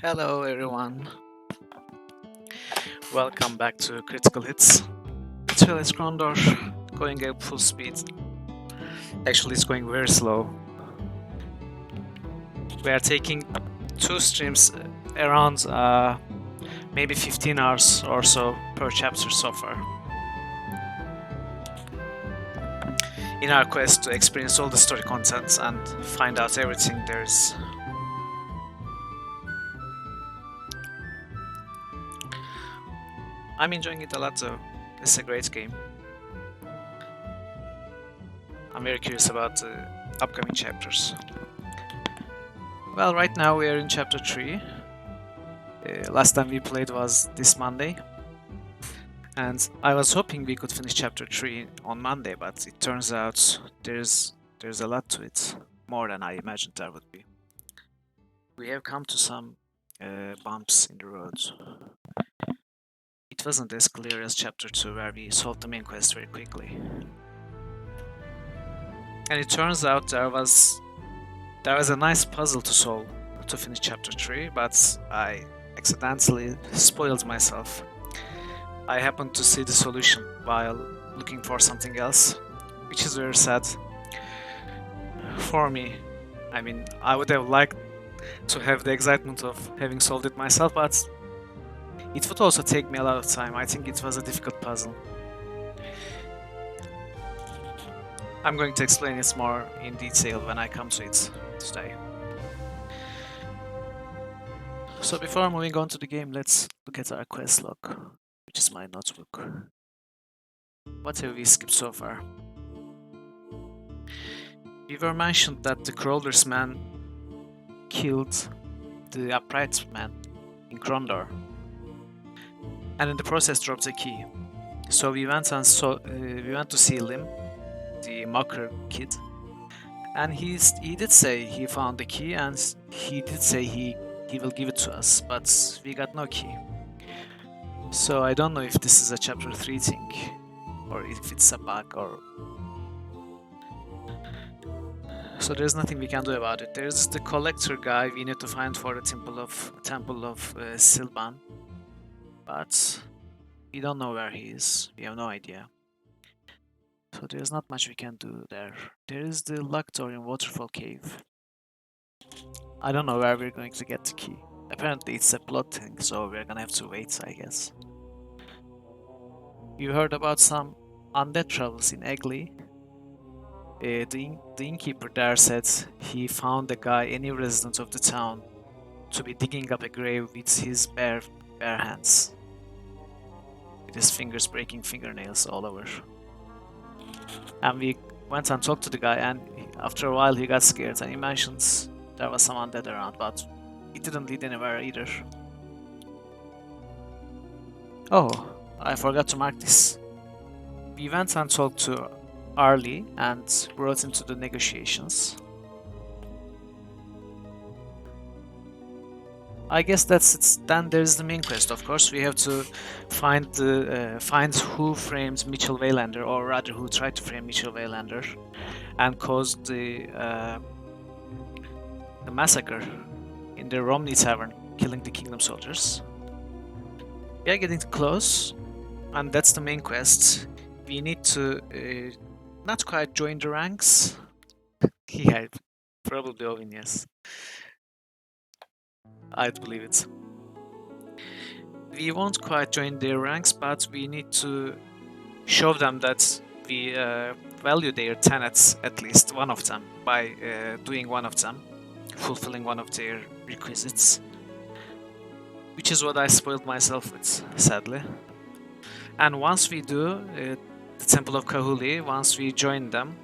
Hello everyone, welcome back to Critical Hits. Betrayal is Krondor, going at full speed. Actually, it's going very slow. We are taking 2 streams around maybe 15 hours or so per chapter so far. In our quest to experience all the story content and find out everything there is. I'm enjoying it a lot though. It's a great game. I'm very curious about the upcoming chapters. Well, right now we are in chapter 3. Last time we played was this Monday. And I was hoping we could finish chapter 3 on Monday, but it turns out there's a lot to it. More than I imagined there would be. We have come to some bumps in the road. It wasn't as clear as chapter 2 where we solved the main quest very quickly. And it turns out there was a nice puzzle to solve to finish chapter 3, but I accidentally spoiled myself. I happened to see the solution while looking for something else, which is very sad for me. I mean, I would have liked to have the excitement of having solved it myself, but it would also take me a lot of time. I think it was a difficult puzzle. I'm going to explain it more in detail when I come to it today. So before moving on to the game, let's look at our quest log, which is my notebook. What have we skipped so far? We were mentioned that the Crawler's man killed the Upright man in Krondor, and in the process dropped a key. So we went and we went to see Lim, the Mocker kid, and he did say he found the key, and he did say he will give it to us, but we got no key. So I don't know if this is a chapter 3 thing, or if it's a bug, or so there's nothing we can do about it. There's the collector guy we need to find for the Temple of Silban, but we don't know where he is. We have no idea. So there's not much we can do there. There is the locked door in Waterfall Cave. I don't know where we're going to get the key. Apparently it's a plot thing, so we're gonna have to wait, I guess. You heard about some undead troubles in Eggley. The innkeeper there said he found a guy, any resident of the town, to be digging up a grave with his bare hands. With his fingers breaking fingernails all over. And we went and talked to the guy, and after a while he got scared and he mentions there was some undead around, but it didn't lead anywhere either. Oh, I forgot to mark this. We went and talked to Arlie and brought into the negotiations. I guess that's it. Then there's the main quest. Of course, we have to find who framed Mitchell Waylander, or rather, who tried to frame Mitchell Waylander, and caused the massacre in the Romney Tavern, killing the Kingdom soldiers. We are getting close, and that's the main quest. We need to not quite join the ranks. Yeah, probably Owen, yes. I'd believe it. We won't quite join their ranks, but we need to show them that we value their tenets, at least one of them, by doing one of them, fulfilling one of their requisites. Which is what I spoiled myself with, sadly. And once we do, the Temple of Kahuli, once we join them,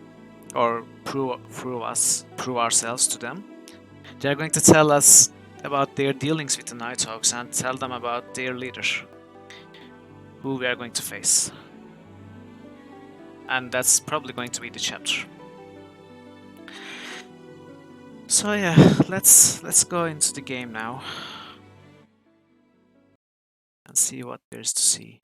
or prove ourselves to them, they're going to tell us about their dealings with the Nighthawks and tell them about their leader, who we are going to face. And that's probably going to be the chapter. So yeah, let's go into the game now and see what there's to see.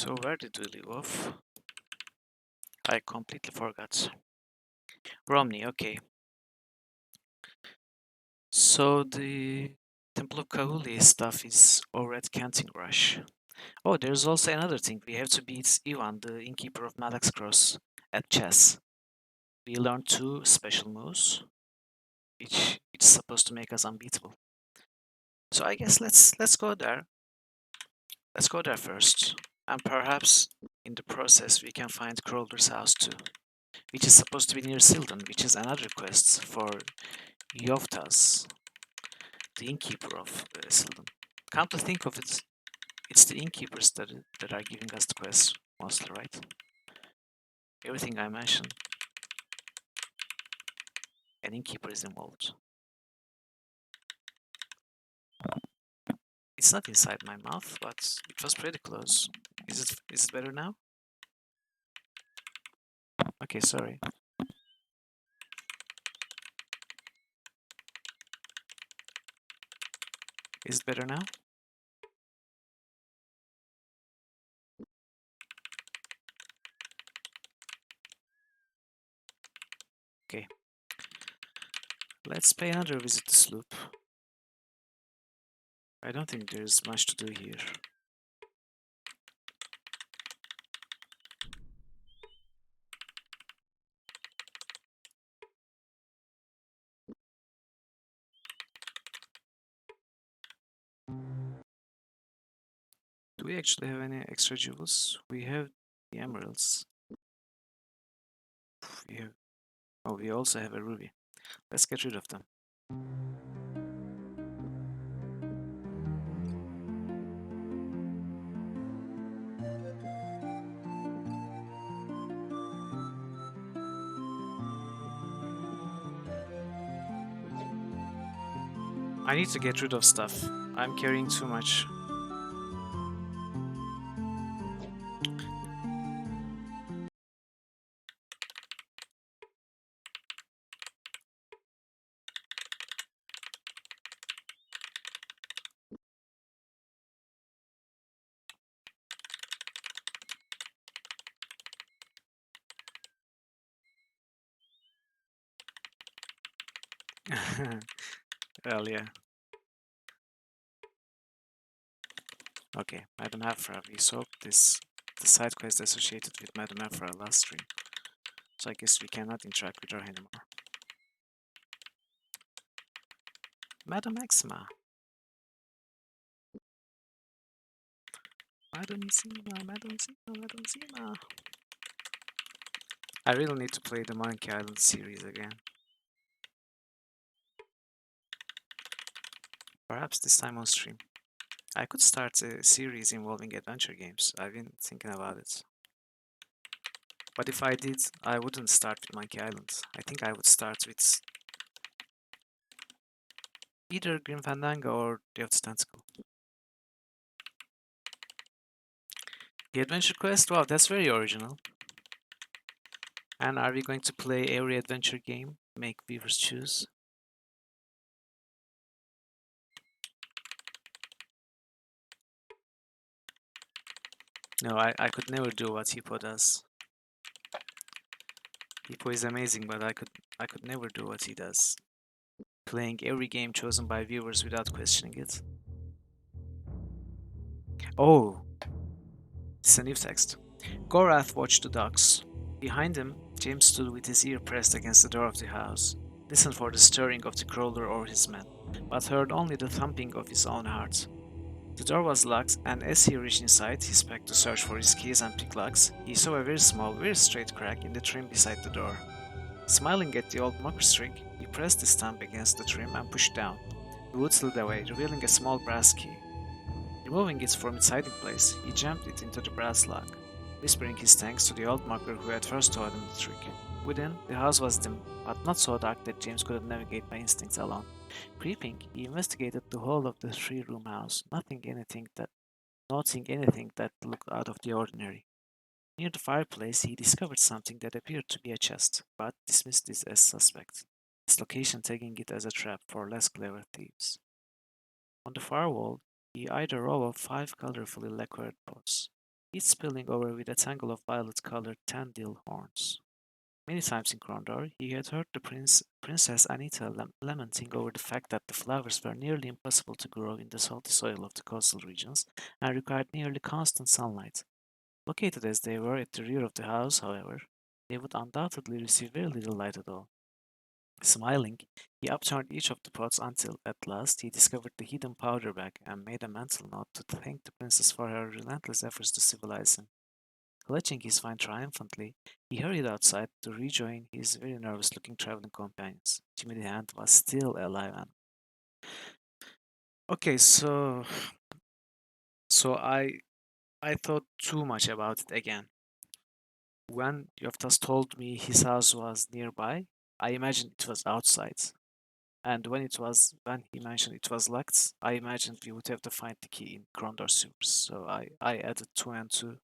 So where did we leave off? I completely forgot. Romney, okay. So the Temple of Kahuli stuff is over at Canting Rush. Oh, there's also another thing. We have to beat Ivan, the innkeeper of Maddox Cross, at chess. We learned 2 special moves, which is supposed to make us unbeatable. So I guess let's go there. Let's go there first. And perhaps in the process we can find Krondor's house too, which is supposed to be near Sildan, which is another quest for Yovtas, the innkeeper of Sildan. Come to think of it, it's the innkeepers that are giving us the quest mostly, right? Everything I mentioned, an innkeeper is involved. It's not inside my mouth, but it was pretty close. Is it better now? Okay, sorry. Is it better now? Okay. Let's pay another visit to Sloop. I don't think there's much to do here. Do we actually have any extra jewels? We have the emeralds. We have. Oh, we also have a ruby. Let's get rid of them. I need to get rid of stuff. I'm carrying too much. Well, yeah. Okay, Madame Afra. We solved the side quest associated with Madame Afra last stream. So I guess we cannot interact with her anymore. Madame Maxima. Madame Zima, Madame Zima, Madame Zima. I really need to play the Monkey Island series again. Perhaps this time on stream. I could start a series involving adventure games. I've been thinking about it. But if I did, I wouldn't start with Monkey Island. I think I would start with either Grim Fandango or Day of the Tentacle. The Adventure Quest? Wow, that's very original. And are we going to play every adventure game? Make viewers choose? No, I could never do what Hippo does. Hippo is amazing, but I could never do what he does. Playing every game chosen by viewers without questioning it. Oh, it's a new text. Gorath watched the ducks. Behind him, James stood with his ear pressed against the door of the house, listened for the stirring of the crawler or his men, but heard only the thumping of his own heart. The door was locked, and as he reached inside his pack to search for his keys and picklocks, he saw a very small, very straight crack in the trim beside the door. Smiling at the old mocker trick, he pressed his thumb against the trim and pushed down. The wood slid away, revealing a small brass key. Removing it from its hiding place, he jammed it into the brass lock, whispering his thanks to the old mugger who had first taught him the trick. Within, the house was dim, but not so dark that James couldn't navigate by instinct alone. Creeping, he investigated the whole of the three-room house, noting anything that looked out of the ordinary. Near the fireplace, he discovered something that appeared to be a chest, but dismissed it as suspect, its location taking it as a trap for less clever thieves. On the far wall, he eyed a row of 5 colorfully lacquered pots. each spilling over with a tangle of violet-colored tandil horns. Many times in Krondor, he had heard the Princess Anita lamenting over the fact that the flowers were nearly impossible to grow in the salty soil of the coastal regions and required nearly constant sunlight. Located as they were at the rear of the house, however, they would undoubtedly receive very little light at all. Smiling, he upturned each of the pots until, at last, he discovered the hidden powder bag and made a mental note to thank the princess for her relentless efforts to civilize him. Clutching his vine triumphantly, he hurried outside to rejoin his very nervous-looking traveling companions. Jimmy the Hand was still alive and okay, so I thought too much about it again. When Yoftas told me his house was nearby, I imagined it was outside. And when he mentioned it was locked, I imagined we would have to find the key in Krondor sewers. So I added two and two,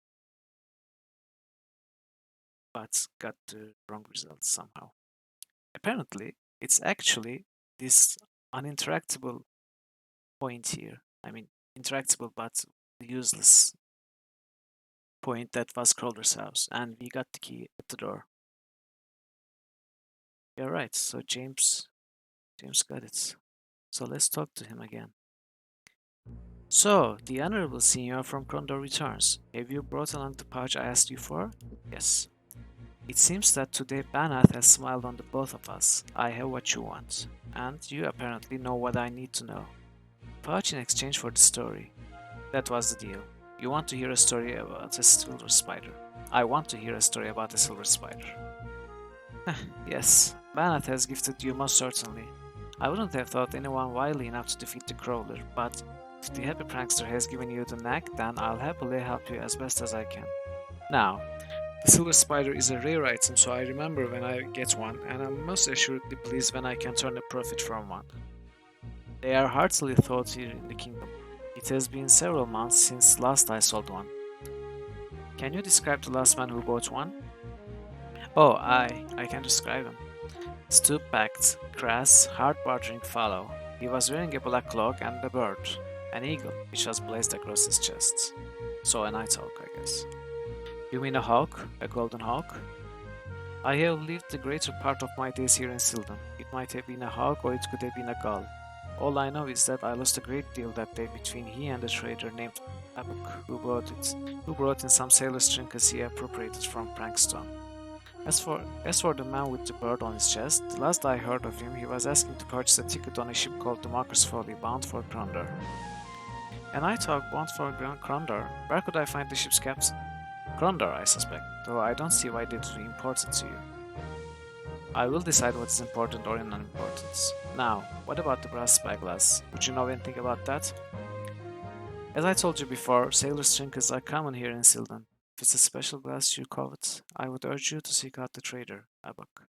but got the wrong result somehow. Apparently, it's actually this uninteractable point here. I mean, interactable but useless point that was Crowder's house, and we got the key at the door. You're right. So James got it. So let's talk to him again. So, the Honorable Senior from Krondor returns. Have you brought along the pouch I asked you for? Yes. It seems that today Banath has smiled on the both of us. I have what you want, and you apparently know what I need to know. Pouch in exchange for the story. That was the deal. You want to hear a story about a silver spider. I want to hear a story about a silver spider. Yes, Banath has gifted you most certainly. I wouldn't have thought anyone wily enough to defeat the Crawler, but if the happy prankster has given you the knack, then I'll happily help you as best as I can. Now, the silver spider is a rare item, so I remember when I get one, and I'm most assuredly pleased when I can turn a profit from one. They are heartily thought here in the kingdom. It has been several months since last I sold one. Can you describe the last man who bought one? Oh, I can describe him. Stoop-backed, crass, hard-bartering fellow. He was wearing a black cloak and a bird, an eagle, which was blazed across his chest. So a nighthawk, I guess. You mean a hawk? A golden hawk? I have lived the greater part of my days here in Silden. It might have been a hawk or it could have been a gull. All I know is that I lost a great deal that day between he and a trader named Abuk, who brought in some sailor's trinkets he appropriated from Prankstone. As for the man with the bird on his chest, the last I heard of him, he was asking to purchase a ticket on a ship called the Marcus Folly, bound for Krondor. And I talk bound for Krondor. Where could I find the ship's captain? Krondor, I suspect, though I don't see why that would be important to you. I will decide what is important or unimportant. Now, what about the brass spyglass? Would you know anything about that? As I told you before, sailors' trinkets are common here in Sildan. If it's a special glass you covet, I would urge you to seek out the trader, Abuk.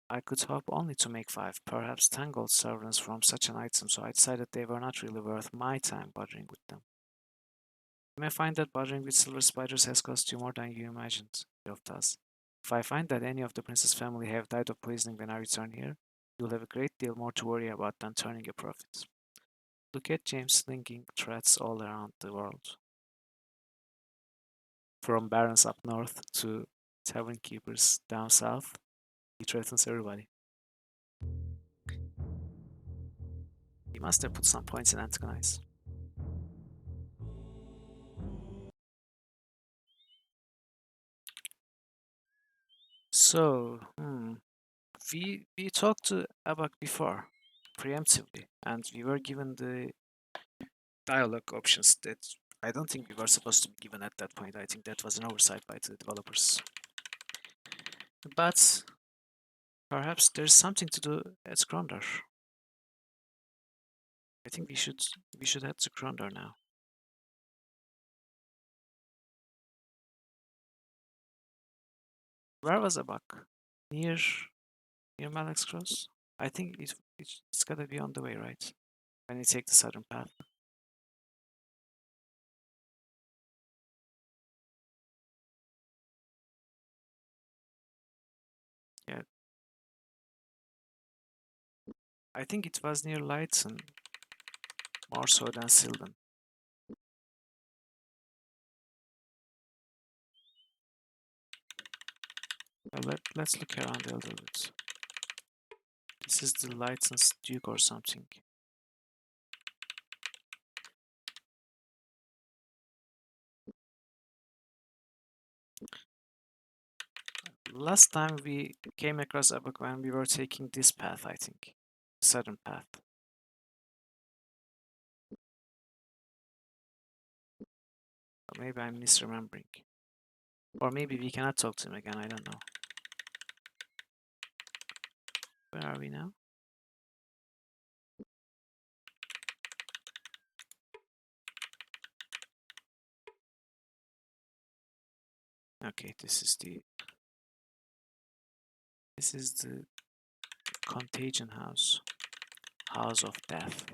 I could hope only to make 5, perhaps 10 gold sovereigns from such an item, so I decided they were not really worth my time bothering with them. You may find that bothering with silver spiders has cost you more than you imagined, Yoftas. If I find that any of the prince's family have died of poisoning when I return here, you'll have a great deal more to worry about than turning a profit. Look at James slinging threats all around the world. From barons up north to tavern keepers down south, he threatens everybody. He must have put some points in antagonize. So, we talked to Abak before, preemptively, and we were given the dialogue options that I don't think we were supposed to be given at that point. I think that was an oversight by the developers. But perhaps there's something to do at Krondor. I think we should head to Krondor now. Where was Abak? Near near Malak's Cross? I think it's gotta be on the way, right? When you take the southern path. Yeah, I think it was near Lighton, more so than Sylvan. Well, let's look around a little bit. This is the licensed Duke or something. Last time we came across a book when we were taking this path, I think. Southern path. Or maybe I'm misremembering. Or maybe we cannot talk to him again, I don't know. Where are we now? Okay, this is the Contagion House. House of Death.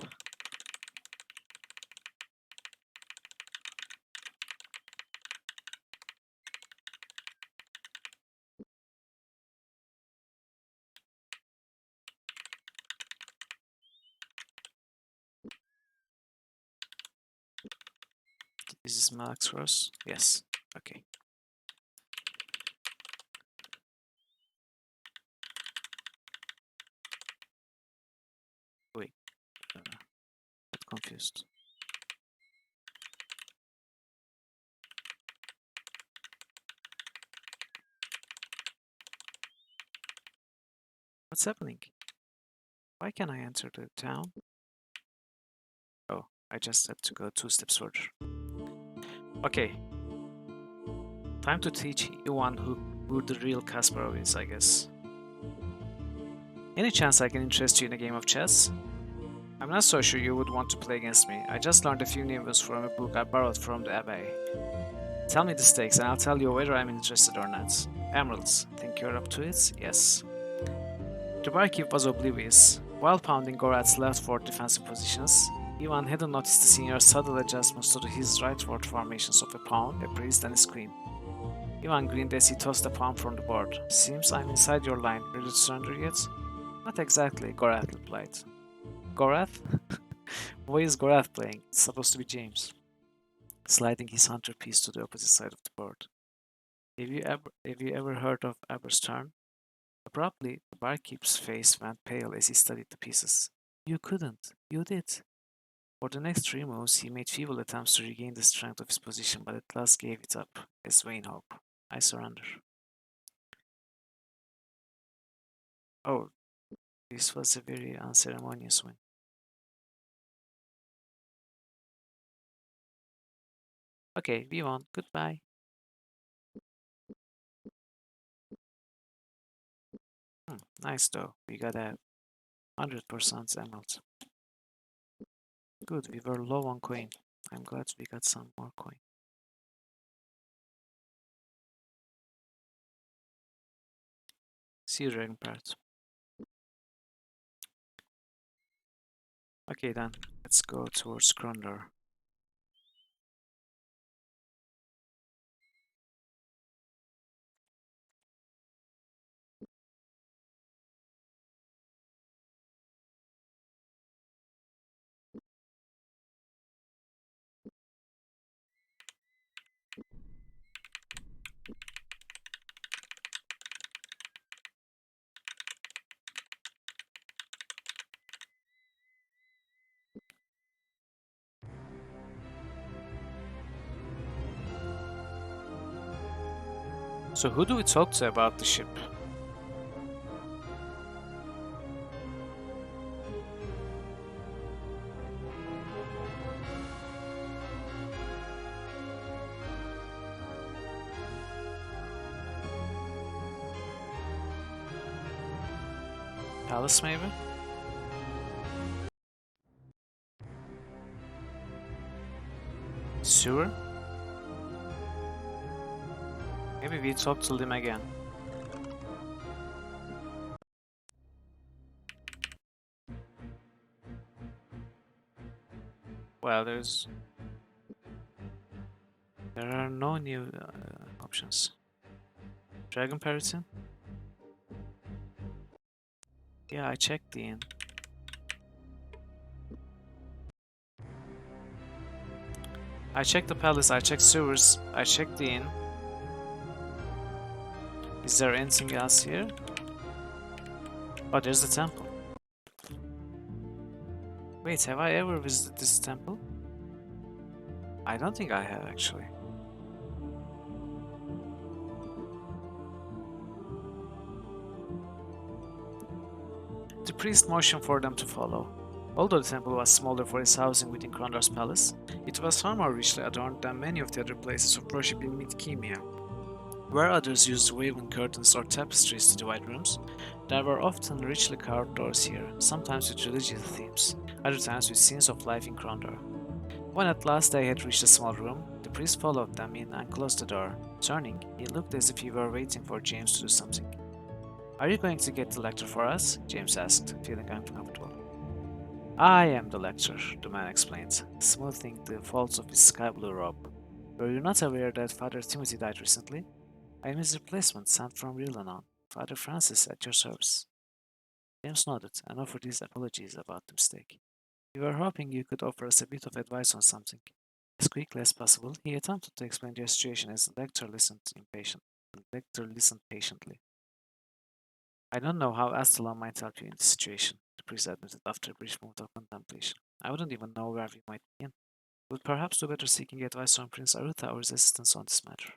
This is Max Ross? Yes. Okay. Wait. Got confused. What's happening? Why can't I enter the town? Oh, I just had to go 2 steps further. Okay. Time to teach Iwan who the real Kasparov is, I guess. Any chance I can interest you in a game of chess? I'm not so sure you would want to play against me. I just learned a few numbers from a book I borrowed from the abbey. Tell me the stakes and I'll tell you whether I'm interested or not. Emeralds. Think you're up to it? Yes. The barkeep was oblivious. While pounding Gorath's left forward defensive positions, Ivan hadn't noticed the senior's subtle adjustments to his rightward formations of a pawn, a priest, and a queen. Ivan grinned as he tossed the pawn from the board. Seems I'm inside your line. Ready to surrender yet? Not exactly, Gorath replied. Gorath? Why is Gorath playing? It's supposed to be James. Sliding his hunter piece to the opposite side of the board. Have you ever heard of Aber's turn? Abruptly, the barkeep's face went pale as he studied the pieces. You couldn't. You did. For the next 3 moves, he made feeble attempts to regain the strength of his position, but at last gave it up as vain hope. I surrender. Oh, this was a very unceremonious win. Okay, we won. Goodbye. Nice though. We got a 100% emerald. Good, we were low on coin. I'm glad we got some more coin. See you, Dragon Parrot. Okay then, let's go towards Krondor. So who do we talk to about the ship? Palace maybe? Sewer? Maybe we talk to them again. Well, there are no new options. Dragon Parrotin? Yeah, I checked the inn. I checked the palace, I checked sewers, I checked the inn. Is there anything else here? Oh, there's the temple. Wait, have I ever visited this temple? I don't think I have, actually. The priest motioned for them to follow. Although the temple was smaller for its housing within Krondor's palace, it was far more richly adorned than many of the other places of worship in Midkemia. Where others used woven curtains or tapestries to divide rooms, there were often richly carved doors here, sometimes with religious themes, other times with scenes of life in Krondor. When at last they had reached a small room, the priest followed them in and closed the door. Turning, he looked as if he were waiting for James to do something. "Are you going to get the lecture for us?" James asked, feeling uncomfortable. "I am the lecturer," the man explained, smoothing the folds of his sky blue robe. "Were you not aware that Father Timothy died recently? I am his replacement, sent from Rillanon. Father Francis at your service." James nodded and offered his apologies about the mistake. "We were hoping you could offer us a bit of advice on something." As quickly as possible, he attempted to explain the situation as the lecturer listened patiently. "I don't know how Astalon might help you in this situation," the priest admitted after a brief moment of contemplation. "I wouldn't even know where we might begin. Would perhaps do better seeking advice from Prince Arutha or his assistants on this matter."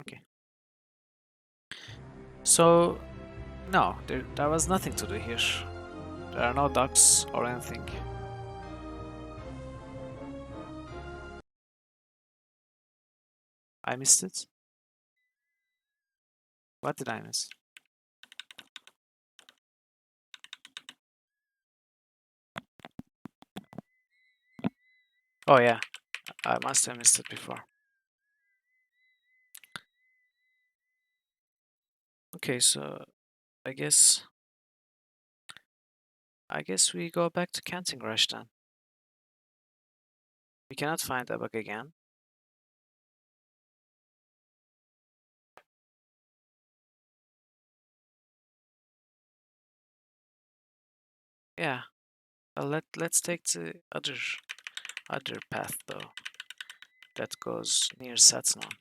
Okay. So, no, there was nothing to do here. There are no ducks or anything. I missed it. What did I miss? Oh yeah, I must have missed it before. Okay, so I guess we go back to Canting Rush then. We cannot find a bug again. Yeah, let's take the other path though that goes near Satsnon.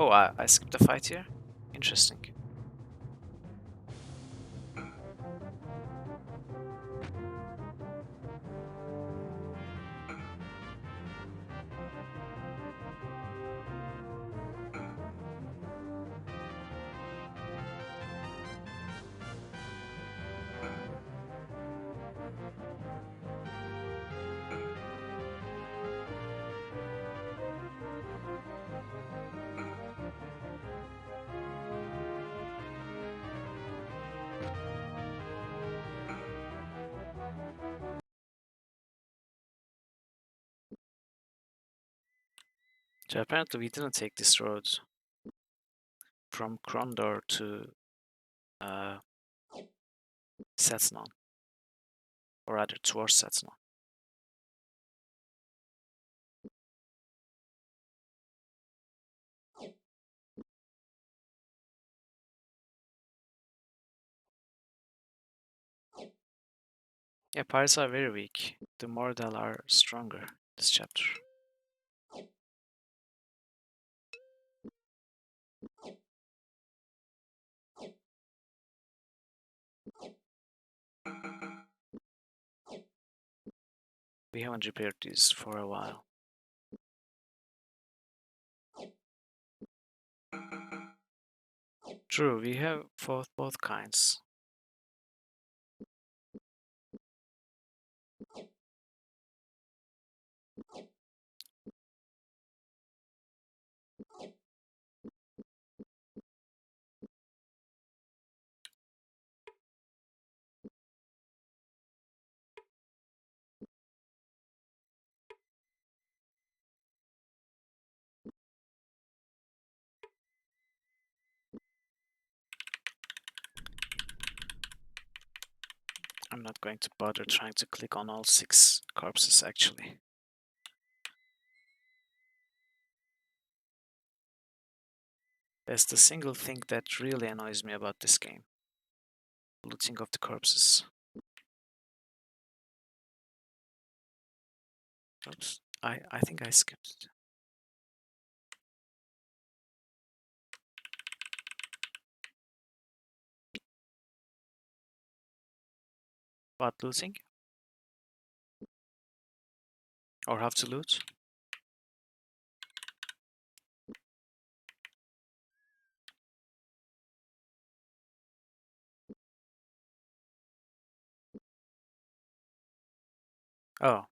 Oh, I skipped a fight here. Interesting. So apparently we didn't take this road from Krondor to uh, Satsnon, or rather towards Satsnon. Yeah, pirates are very weak. The Mordel are stronger this chapter. We haven't repaired these for a while. True, we have fought both kinds. I'm not going to bother trying to click on all 6 corpses actually. That's the single thing that really annoys me about this game. Looting of the corpses. Oops. I think I skipped it. What, losing? Or have to lose? Oh.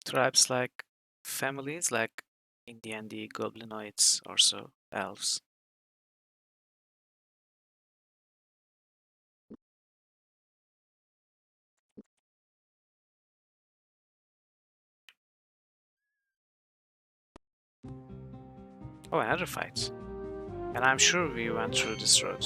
Tribes like families like in D&D, goblinoids or so, elves. Oh, another fight. And I'm sure we went through this road.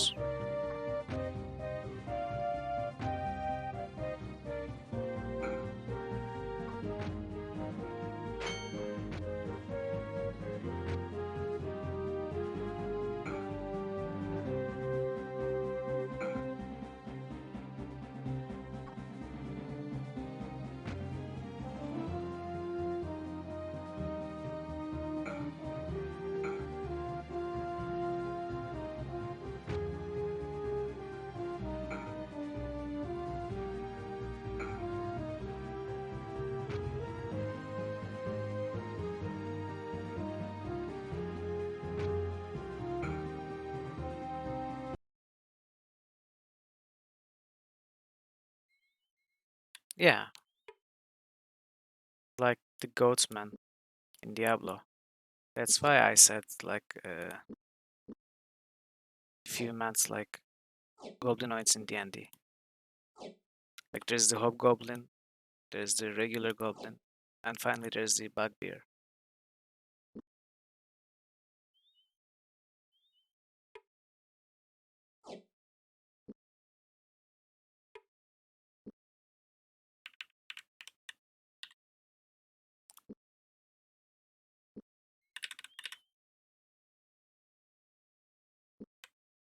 Yeah, like the goatsman in Diablo. That's why I said like few mans like goblinoids in D&D. Like there's the hobgoblin, there's the regular goblin, and finally there's the bugbear.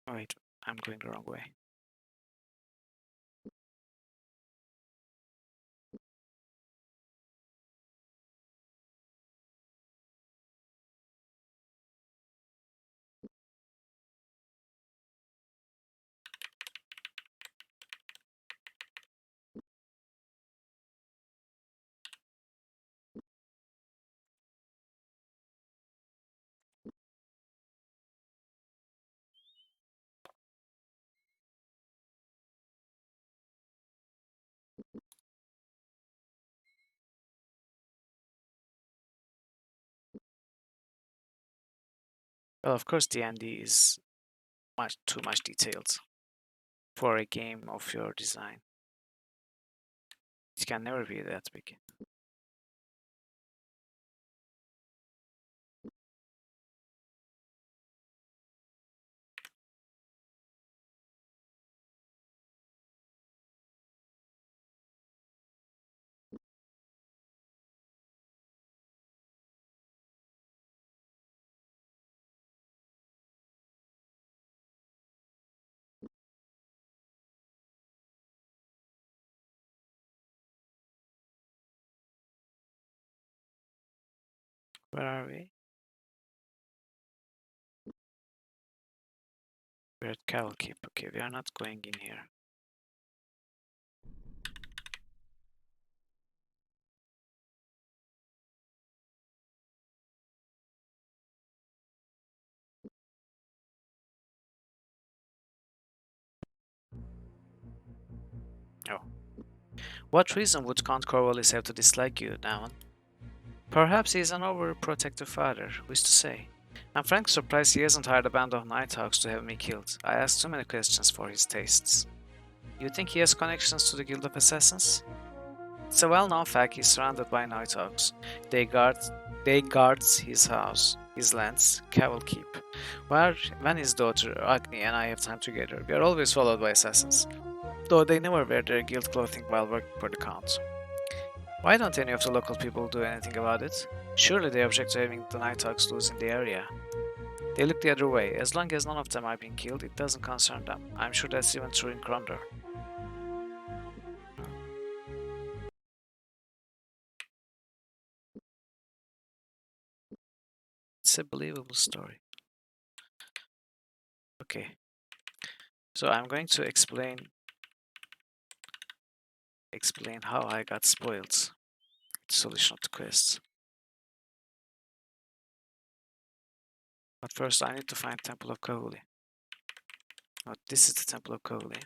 Oh, wait, I'm going the wrong way. Well, of course, D&D is much too much detailed for a game of your design. It can never be that big. Where are we? We're at Cattle Keep. Okay, we are not going in here. Oh. What reason would Count Corvallis have to dislike you, Damon? Perhaps he's an overprotective father, who's to say? I'm frankly surprised he hasn't hired a band of Nighthawks to have me killed. I asked too many questions for his tastes. You think he has connections to the Guild of Assassins? It's a well-known fact he's surrounded by Nighthawks. They guard his house, his lands, Caval Keep. When his daughter Agni and I have time together, we are always followed by assassins, though they never wear their guild clothing while working for the Count. Why don't any of the local people do anything about it? Surely they object to having the Nighthawks loose in the area. They look the other way. As long as none of them are being killed, it doesn't concern them. I'm sure that's even true in Krondor. It's a believable story. Okay, so I'm going to explain how I got spoiled. The solution of the quest. But first I need to find Temple of Kahuli. Oh, this is the Temple of Kahuli.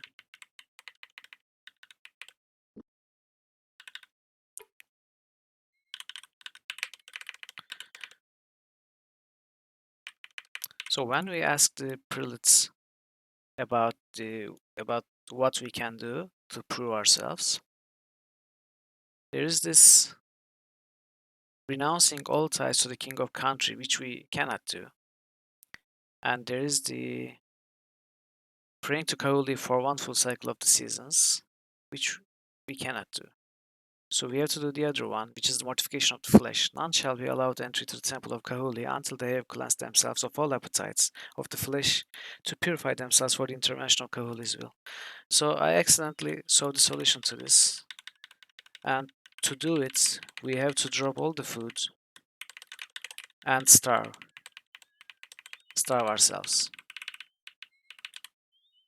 So when we ask the prelates about what we can do to prove ourselves, there is this renouncing all ties to the king of country, which we cannot do. And there is the praying to Kahuli for one full cycle of the seasons, which we cannot do. So we have to do the other one, which is the mortification of the flesh. None shall be allowed entry to the temple of Kahuli until they have cleansed themselves of all appetites of the flesh to purify themselves for the intervention of Kahuli's will. So I accidentally saw the solution to this. And to do it, we have to drop all the food and starve ourselves.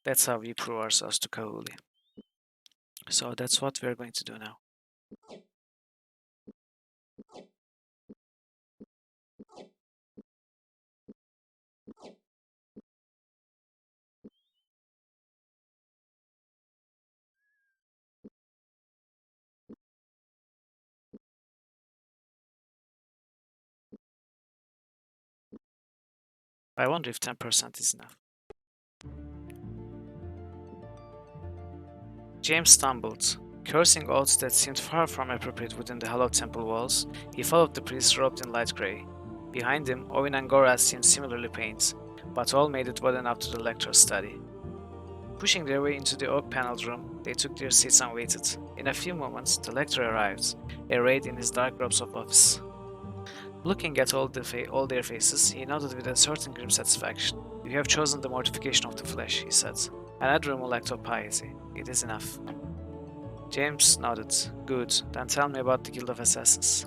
That's how we prove ourselves to Kahuli. So that's what we're going to do now. I wonder if 10% is enough. James stumbled. Cursing oaths that seemed far from appropriate within the hollow temple walls, he followed the priest robed in light grey. Behind him, Owen and Goraz seemed similarly pained, but all made it well enough to the lector's study. Pushing their way into the oak-paneled room, they took their seats and waited. In a few moments, the lector arrived, arrayed in his dark robes of office. Looking at all their faces, he nodded with a certain grim satisfaction. "You have chosen the mortification of the flesh," he said. "An admirable act of piety. It is enough." James nodded. "Good. Then tell me about the Guild of Assassins."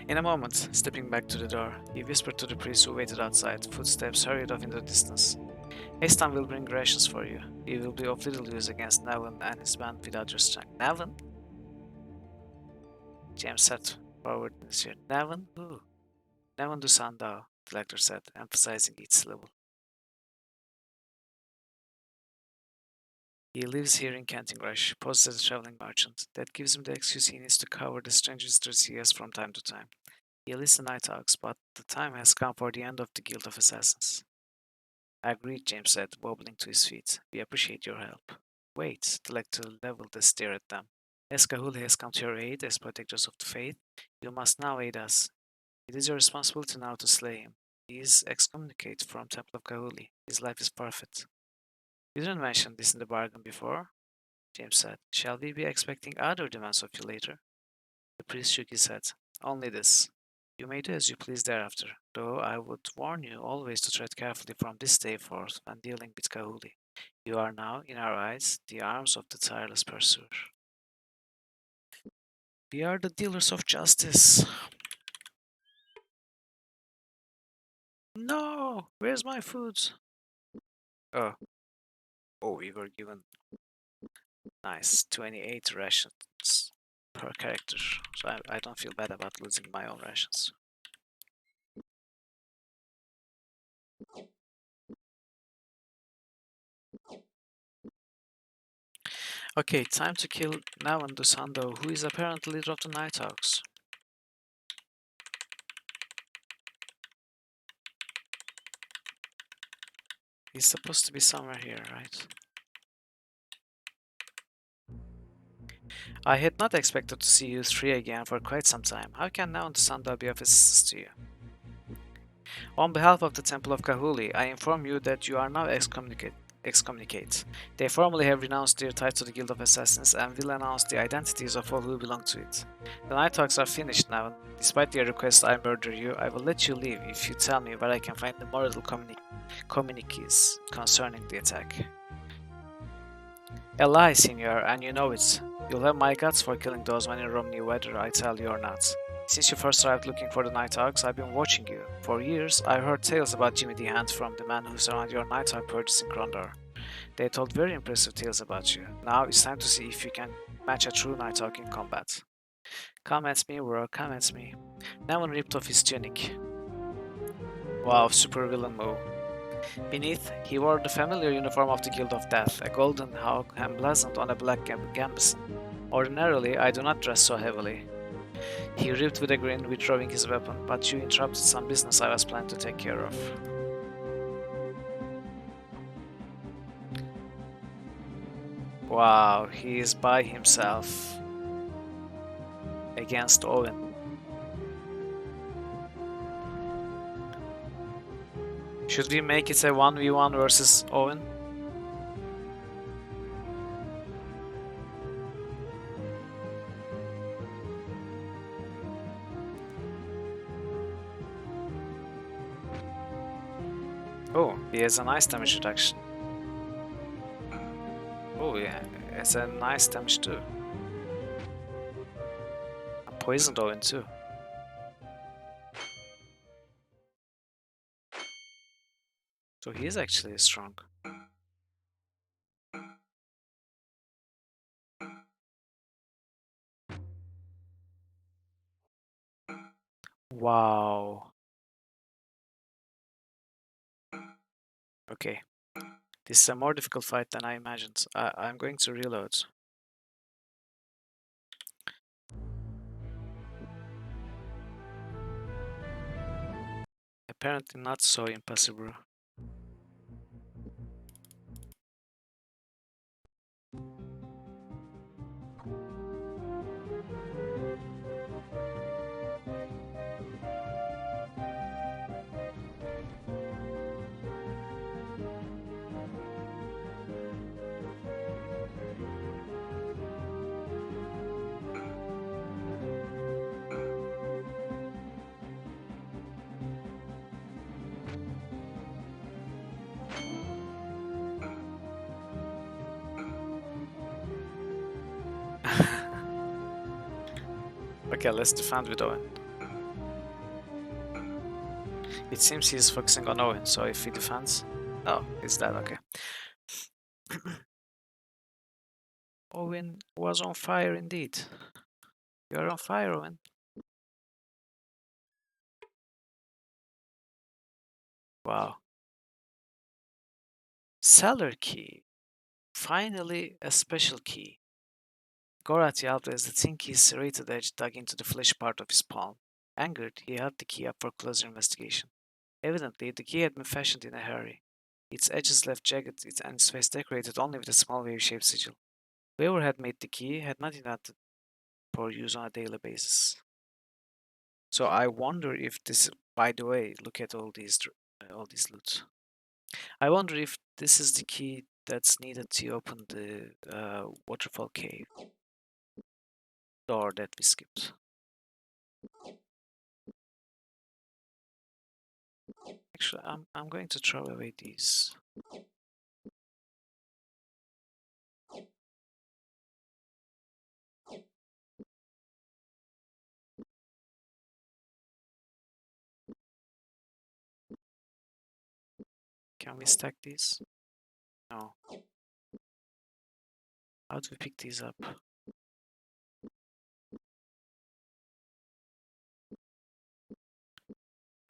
In a moment, stepping back to the door, he whispered to the priest who waited outside. Footsteps hurried off in the distance. "Hastan will bring rations for you. He will be of little use against Nevin and his band without your strength." "Nevin?" James sat forward in his chair. "Nevin? Who?" "Nevin du Sandow," the lector said, emphasizing each syllable. "He lives here in Cantingrush, posted as a traveling merchant. That gives him the excuse he needs to cover the strange visitors he has from time to time. He lists the night hawks, but the time has come for the end of the Guild of Assassins." "Agreed," James said, wobbling to his feet. "We appreciate your help." "Wait," the lector leveled a stare at them. "As Kahuli has come to your aid as protectors of the faith, you must now aid us. It is your responsibility now to slay him. He is excommunicated from Temple of Kahuli. His life is perfect." "You didn't mention this in the bargain before," James said. "Shall we be expecting other demands of you later?" The priest shook his head. "Only this. You may do as you please thereafter, though I would warn you always to tread carefully from this day forth when dealing with Kahuli. You are now, in our eyes, the arms of the tireless pursuer. We are the dealers of justice." "No! Where's my food?" Oh, we were given nice 28 rations per character, so I don't feel bad about losing my own rations. Okay, time to kill Navan Dusando, who is apparently leader of the Nighthawks. He's supposed to be somewhere here, right? I had not expected to see you three again for quite some time. How can now understand I'll be of assistance to you? On behalf of the Temple of Kahuli, I inform you that you are now excommunicate. They formally have renounced their tie to the Guild of Assassins and will announce the identities of all who belong to it. The night talks are finished now. Despite their request I murder you, I will let you leave if you tell me where I can find the mortal communiques concerning the attack. A lie, Signor, and you know it. You'll have my guts for killing those men in Romney whether I tell you or not. Since you first arrived looking for the Nighthawks, I've been watching you. For years, I heard tales about Jimmy the Hand from the men who surround your Nighthawk purchase in Krondor. They told very impressive tales about you. Now it's time to see if you can match a true Nighthawk in combat. Come at me, bro, come at me. Nevin ripped off his tunic. Wow, super villain move. Beneath, he wore the familiar uniform of the Guild of Death, a golden hawk emblazoned on a black gambeson. Ordinarily, I do not dress so heavily. He ripped with a grin, withdrawing his weapon, but you interrupted some business I was planning to take care of. Wow, he is by himself against Owen. Should we make it a 1v1 versus Owen? Oh, he has a nice damage reduction. Oh yeah, it's a nice damage too. I poisoned Owen too. So he is actually strong. Wow. Okay. This is a more difficult fight than I imagined. I'm going to reload. Apparently not so impossible. Okay, let's defend with Owen. It seems he's focusing on Owen, so if he defends... Oh, he's dead, okay. Owen was on fire indeed. You're on fire, Owen. Wow. Cellar key. Finally, a special key. Gorat yelled as the thin key's serrated edge dug into the flesh part of his palm. Angered, he held the key up for closer investigation. Evidently, the key had been fashioned in a hurry. Its edges left jagged and its face decorated only with a small wave-shaped sigil. Whoever had made the key had not intended for use on a daily basis. So I wonder if this... By the way, look at all these loot. I wonder if this is the key that's needed to open the waterfall cave door that we skipped. Actually, I'm going to throw away these. Can we stack these? No. How do we pick these up?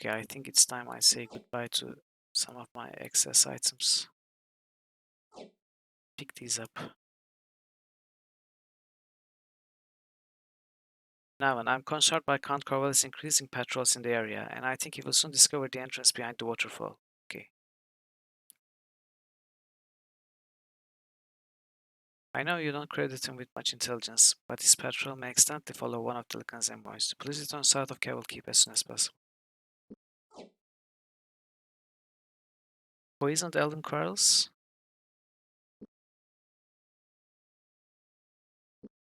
Okay, I think it's time I say goodbye to some of my excess items. Pick these up. Now, and I'm concerned by Count Corvallis' increasing patrols in the area, and I think he will soon discover the entrance behind the waterfall. Okay. I know you don't credit him with much intelligence, but his patrol may accidentally follow one of Delican's envoys. Please return south of Cable Keep as soon as possible. Poisoned Elden Quarrels?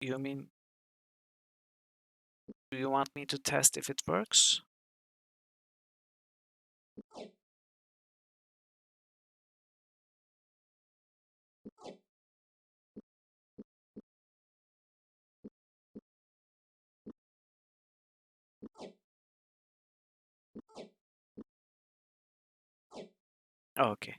You mean... Do you want me to test if it works? Oh, okay.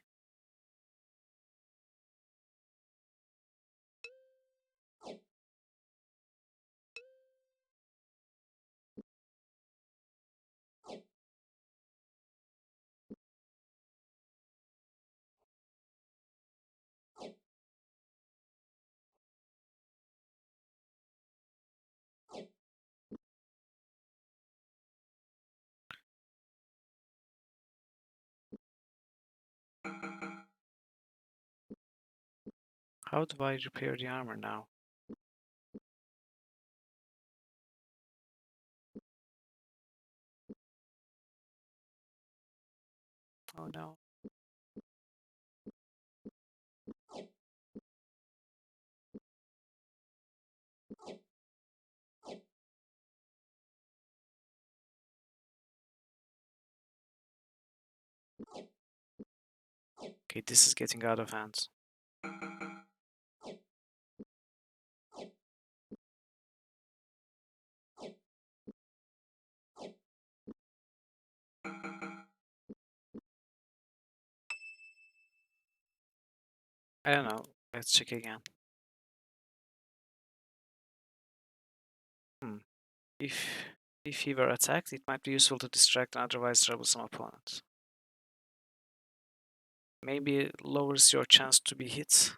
How do I repair the armor now? Oh no. Okay, this is getting out of hand. I don't know. Let's check again. If he were attacked, it might be useful to distract an otherwise troublesome opponent. Maybe it lowers your chance to be hit.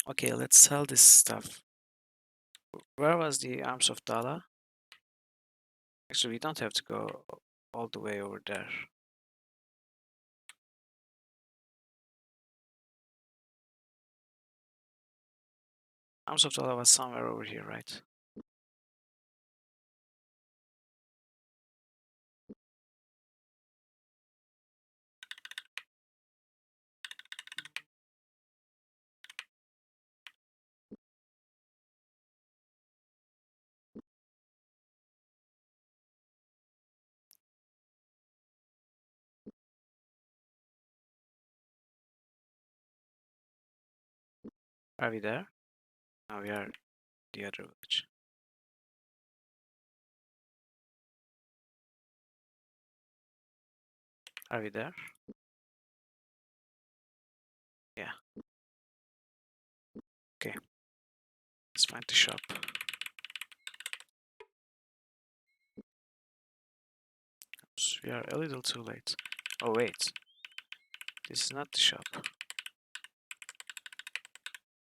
Okay, let's sell this stuff. Where was the Arms of Dala? Actually, we don't have to go all the way over there. Arms of Dala was somewhere over here, right? Are we there? No, we are the other village. Are we there? Yeah. Okay. Let's find the shop. Oops, we are a little too late. Oh wait. This is not the shop.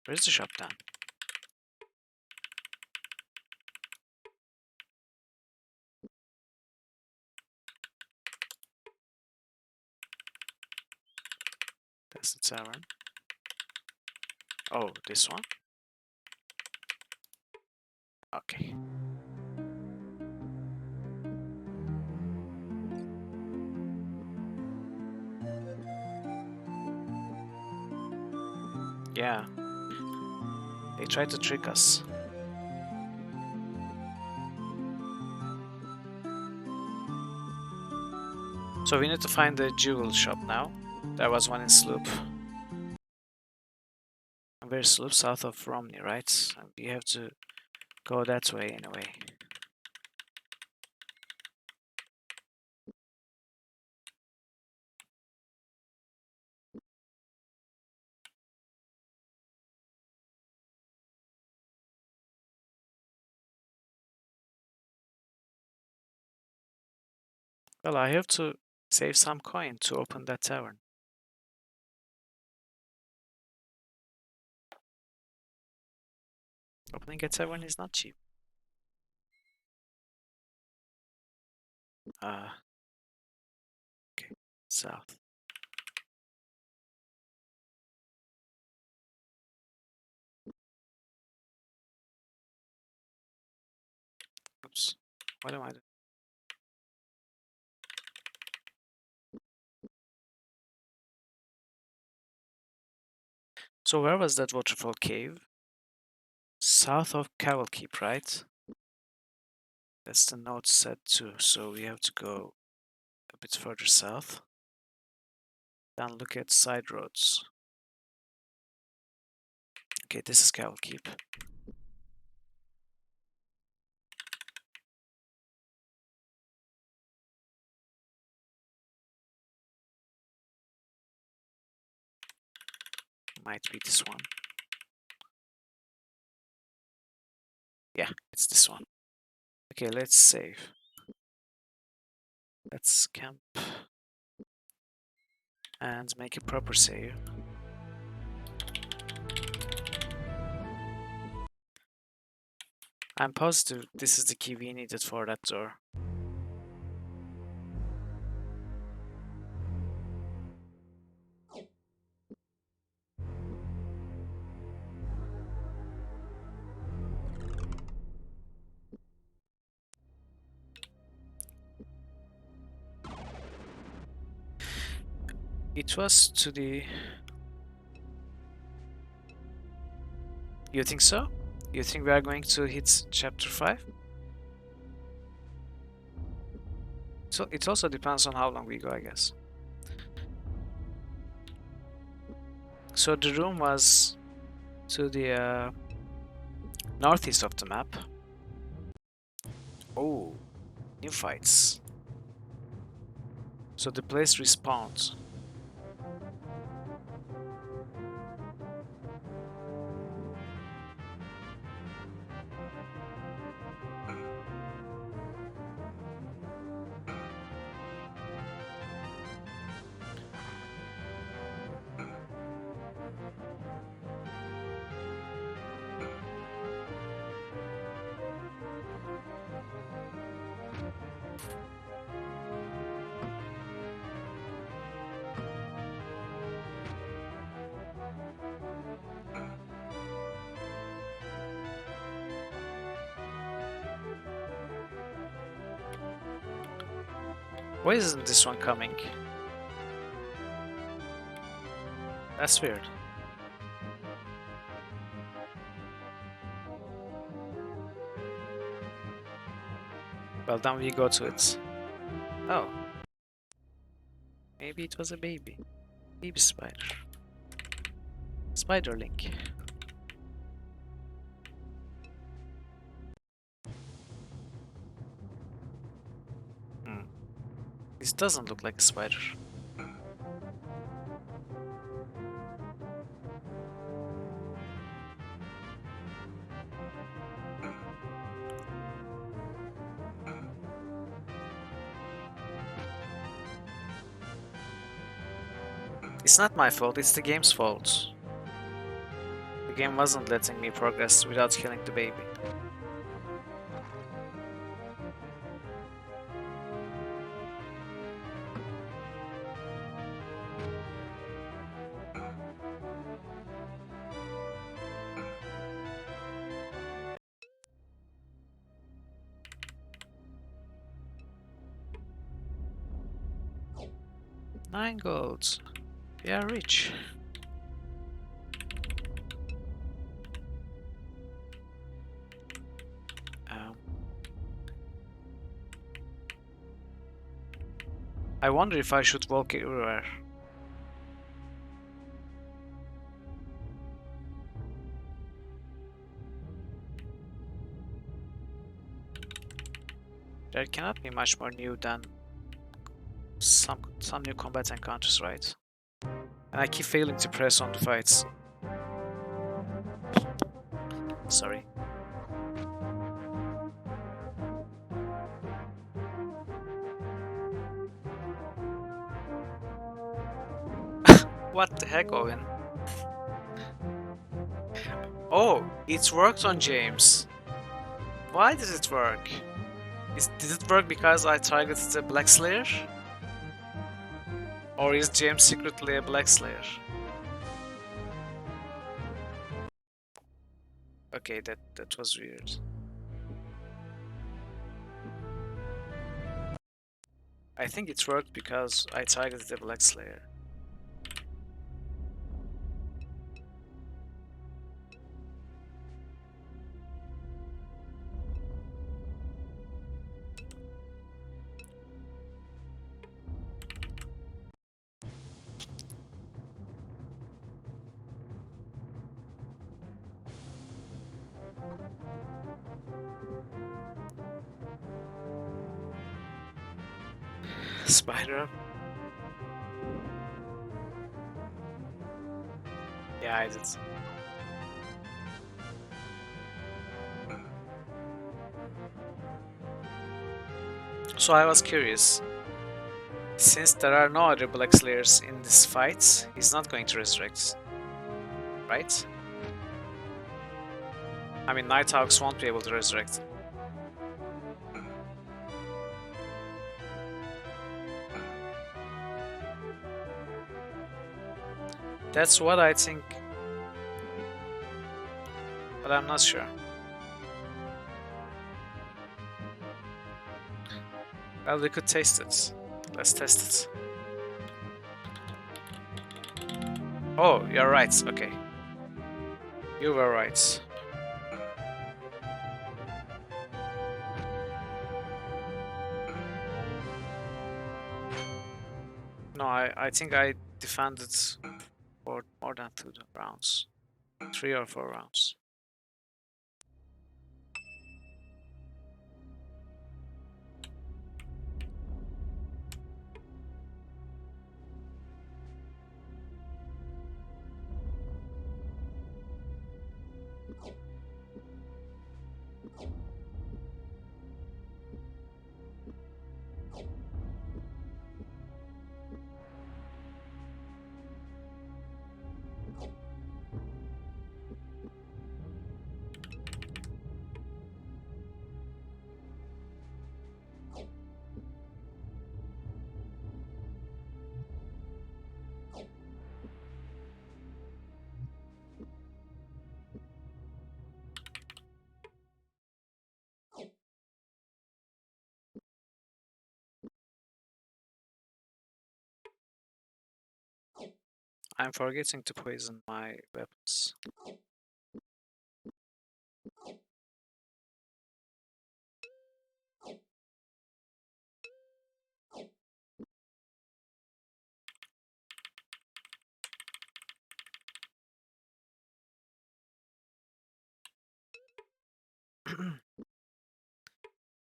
Where's the shop then? That's the tavern. Oh, this one? Okay. Yeah. They tried to trick us. So we need to find the jewel shop now. There was one in Sloop. Where's Sloop? South of Romney, right? And we have to go that way anyway. Well, I have to save some coin to open that tavern. Opening a tavern is not cheap. Okay, south. What am I doing? So where was that waterfall cave? South of Caval Keep, right? That's the note said too, so we have to go a bit further south. Then look at side roads. Okay, this is Caval Keep. Might be this one. Yeah, it's this one. Okay, let's save. Let's camp and make a proper save. I'm positive this is the key we needed for that door. It was to the... You think so? You think we are going to hit chapter 5? So it also depends on how long we go, I guess. So the room was to the northeast of the map. Oh, new fights. So the place respawns. Why isn't this one coming? That's weird. Well, then we go to it. Oh. Maybe it was a baby. Baby spider. Spiderling. This doesn't look like a spider. It's not my fault, it's the game's fault. The game wasn't letting me progress without killing the baby. Nine golds. We are rich. I wonder if I should walk everywhere. There cannot be much more new than some new combat encounters, right? And I keep failing to press on the fights. Sorry. What the heck, Owen? Oh, it worked on James. Why did it work? Did it work because I targeted the Black Slayer? Or is James secretly a Black Slayer? Okay, that was weird. I think it worked because I targeted the Black Slayer. Spider. Yeah, I did. So I was curious. Since there are no other Black Slayers in this fight, he's not going to resurrect, right? I mean, Nighthawks won't be able to resurrect. That's what I think, but I'm not sure. Well, we could taste it. Let's test it. Oh, you're right. Okay. You were right. No, I think I defended for more than 2 rounds. 3 or 4 rounds. I'm forgetting to poison my weapons.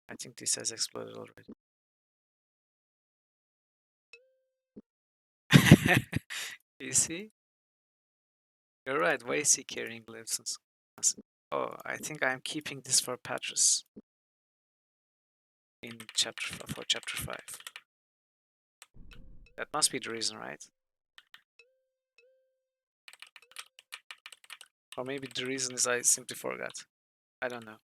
I think this has exploded already. You see? You're right, why is he carrying lessons? Oh, I think I'm keeping this for Patras. In for chapter 5. That must be the reason, right? Or maybe the reason is I simply forgot. I don't know.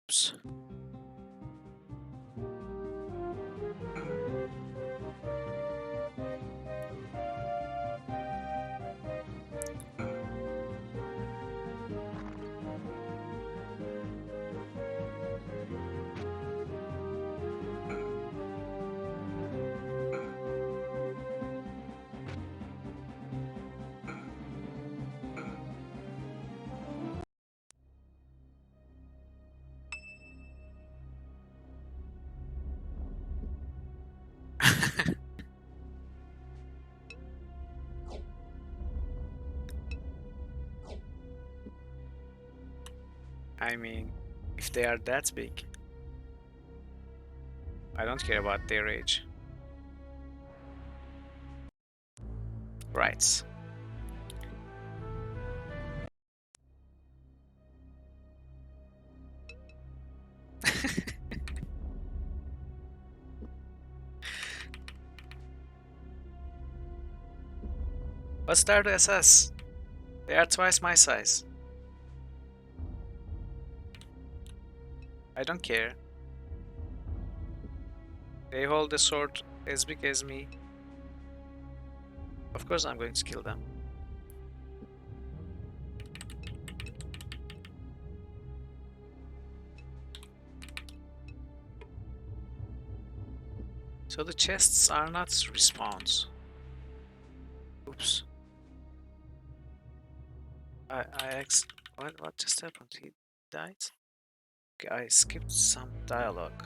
Oops. I mean, if they are that big, I don't care about their age. Right. What's there to assess? They are twice my size. I don't care. They hold a sword as big as me. Of course I'm going to kill them. So the chests are not respawns. Oops. What just happened? He died? Okay, I skipped some dialogue.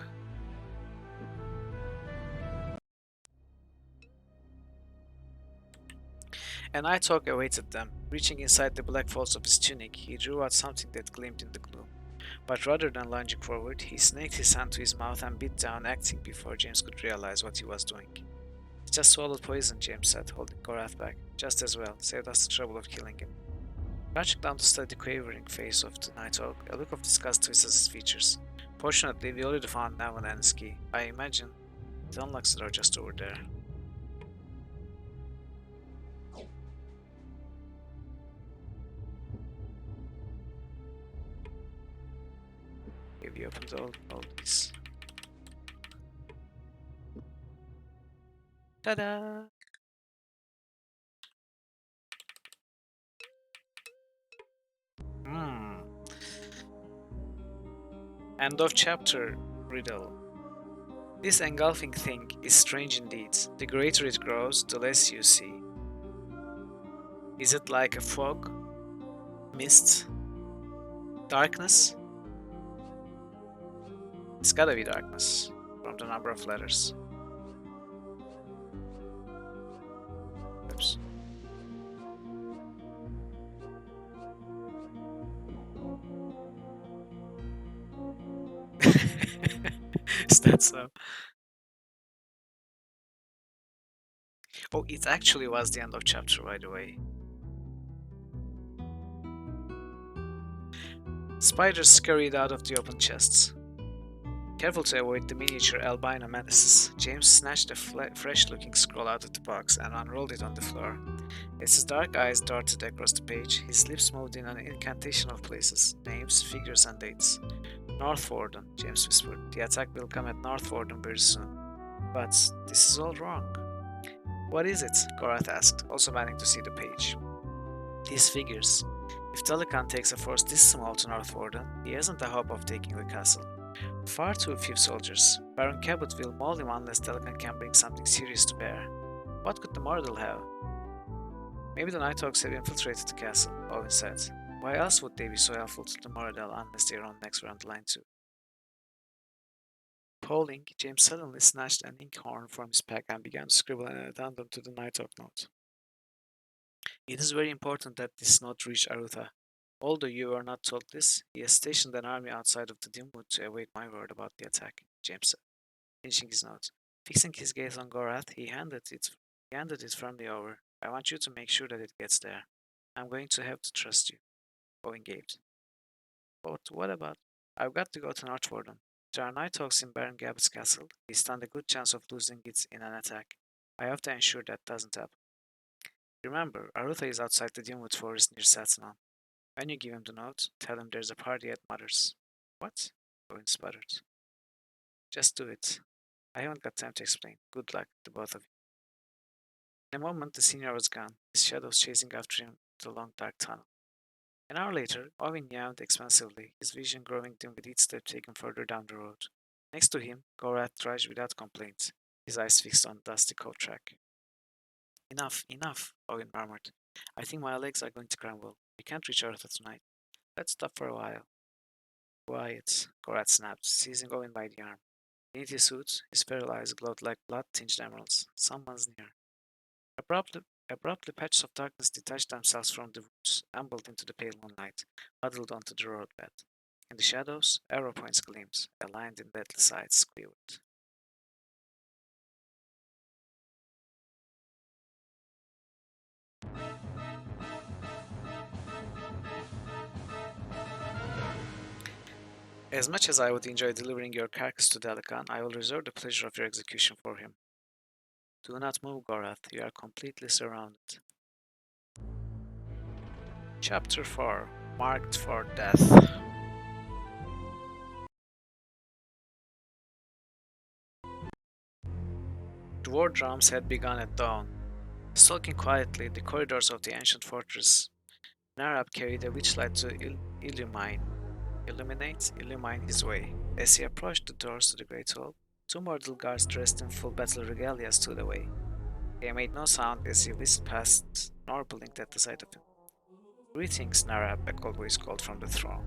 A nighthawk awaited them. Reaching inside the black folds of his tunic, he drew out something that gleamed in the gloom. But rather than lunging forward, he snaked his hand to his mouth and bit down, acting before James could realize what he was doing. He just swallowed poison, James said, holding Gorath back. Just as well, saved us the trouble of killing him. Crouching down to study the quavering face of the nighthawk, a look of disgust twisted his features. Fortunately, we already found Navan and his key. I imagine it unlocks the door just over there. Okay, we opened all these. Ta-da! Hmm. End of chapter, riddle. This engulfing thing is strange indeed. The greater it grows, the less you see. Is it like a fog? Mist? Darkness? It's gotta be darkness, from the number of letters. Oops. Is that so? Oh, it actually was the end of chapter, by the way. Spiders scurried out of the open chests. Careful to avoid the miniature albino menaces, James snatched a fresh-looking scroll out of the box and unrolled it on the floor. As his dark eyes darted across the page, his lips moved in an incantation of places, names, figures, and dates. North Warden, James whispered. The attack will come at North Warden very soon. But this is all wrong. What is it? Gorath asked, also managing to see the page. These figures. If Telekan takes a force this small to North Warden, he hasn't a hope of taking the castle. Far too few soldiers. Baron Cabot will maul him unless Telekan can bring something serious to bear. What could the Mordor have? Maybe the Nighthawks have infiltrated the castle, Owen said. Why else would they be so helpful to the Moradel unless their own necks were on the line too? Polling, James suddenly snatched an inkhorn from his pack and began to scribble an addendum to the Nighthawk note. It is very important that this note reach Arutha. Although you were not told this, he has stationed an army outside of the Dimwood to await my word about the attack, James said, finishing his note. Fixing his gaze on Gorath, he handed it firmly over. I want you to make sure that it gets there. I'm going to have to trust you. Owen gaped. But what about? I've got to go to Northwarden. If there are Nighthawks in Baron Gabbet's castle, he stands a good chance of losing it in an attack. I have to ensure that doesn't happen. Remember, Arutha is outside the Dimwood forest near Satnan. When you give him the note, tell him there's a party at Mother's. What? Owen sputtered. Just do it. I haven't got time to explain. Good luck, the both of you. In a moment, the senior was gone, his shadows chasing after him through the long dark tunnel. An hour later, Owen yawned expansively, his vision growing dim with each step taken further down the road. Next to him, Gorath trudged without complaint, his eyes fixed on the dusty coal track. Enough, enough, Owen murmured. I think my legs are going to crumble. We can't reach Arthur tonight. Let's stop for a while. Quiet, Gorath snapped, seizing Owen by the arm. Beneath his suit, his feral eyes glowed like blood-tinged emeralds. Someone's near. Abruptly, patches of darkness detached themselves from the woods, ambled into the pale moonlight, huddled onto the roadbed. In the shadows, arrow points gleamed, aligned in deadly sights quivered. As much as I would enjoy delivering your carcass to Dalakan, I will reserve the pleasure of your execution for him. Do not move, Gorath, you are completely surrounded. Chapter 4 Marked for Death. The war drums had begun at dawn. Stalking quietly the corridors of the ancient fortress, Narab carried a witchlight to illumine his way. As he approached the doors to the great hall, two mortal guards dressed in full battle regalia stood away. They made no sound as he whizzed past, nor blinked at the sight of him. "Greetings, Narab," a cold voice called from the throne.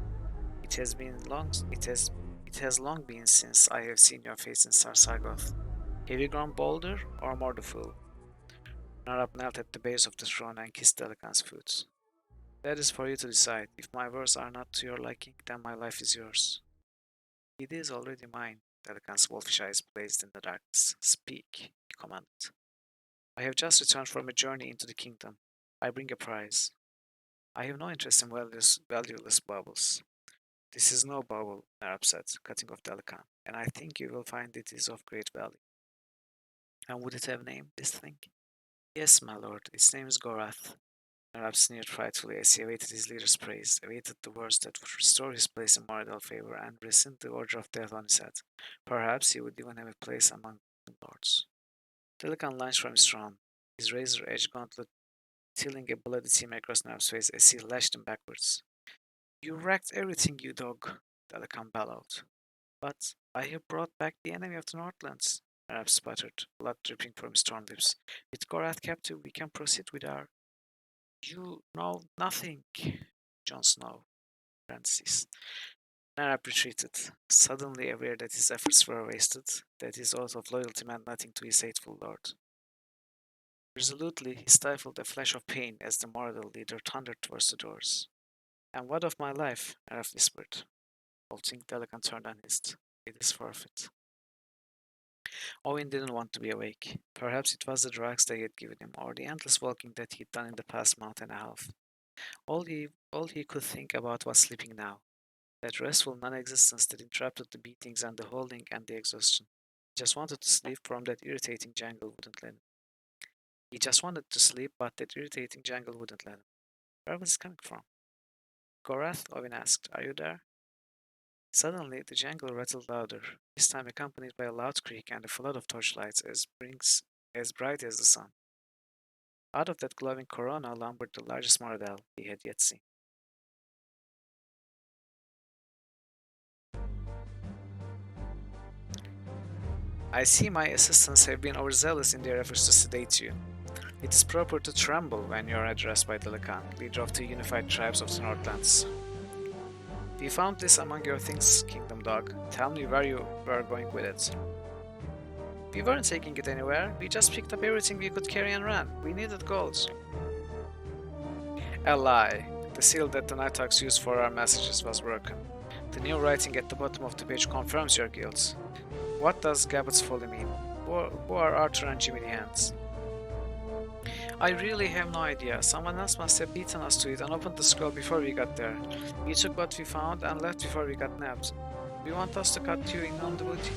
It has been long it has long been since I have seen your face in Sarsagoth. Have you grown bolder or more the fool? Narab knelt at the base of the throne and kissed Delican's foot. That is for you to decide. If my words are not to your liking, then my life is yours. It is already mine, Delican's wolfish eyes blazed in the darkness. Speak, he commanded. I have just returned from a journey into the kingdom. I bring a prize. I have no interest in valueless baubles. This is no bauble, Narab said, cutting off Delican, and I think you will find it is of great value. And would it have name, this thing? Yes, my lord, its name is Gorath. Narab sneered frightfully as he awaited his leader's praise, awaited the words that would restore his place in marital favor and rescind the order of death on his head. Perhaps he would even have a place among the lords. Delican lunged from his throne, his razor-edged gauntlet tilling a bloody seam across Narab's face as he lashed him backwards. You wrecked everything, you dog, Delican bellowed. But I have brought back the enemy of the Northlands, Narab sputtered, blood dripping from his torn lips. With Gorath captive, we can proceed with our... You know nothing, Jon Snow, Francis. Narab retreated, suddenly aware that his efforts were wasted, that his oath of loyalty meant nothing to his hateful lord. Resolutely, he stifled a flash of pain as the mortal leader thundered towards the doors. And what of my life? Narab whispered. Halting, Delican turned and hissed. It is forfeit. Owen didn't want to be awake. Perhaps it was the drugs they had given him, or the endless walking that he'd done in the past month and a half. All he could think about was sleeping now. That restful non-existence that interrupted the beatings and the holding and the exhaustion. He just wanted to sleep from that irritating jangle wouldn't let him. He just wanted to sleep, but that irritating jangle wouldn't let him. Where was it coming from? Gorath, Owen asked, are you there? Suddenly, the jangle rattled louder, this time accompanied by a loud creak and a flood of torchlights as bright as the sun. Out of that glowing corona lumbered the largest Moradel he had yet seen. I see my assistants have been overzealous in their efforts to sedate you. It is proper to tremble when you are addressed by Delican, leader of the unified tribes of the Northlands. We found this among your things, Kingdom Dog. Tell me where you were going with it. We weren't taking it anywhere. We just picked up everything we could carry and ran. We needed gold. A lie. The seal that the Nighthawks used for our messages was broken. The new writing at the bottom of the page confirms your guilt. What does Gabbat's folly mean? Who are Arthur and Jiminy Hands? I really have no idea. Someone else must have beaten us to it and opened the scroll before we got there. We took what we found and left before we got nabbed. Do you want us to cut you in on the booty?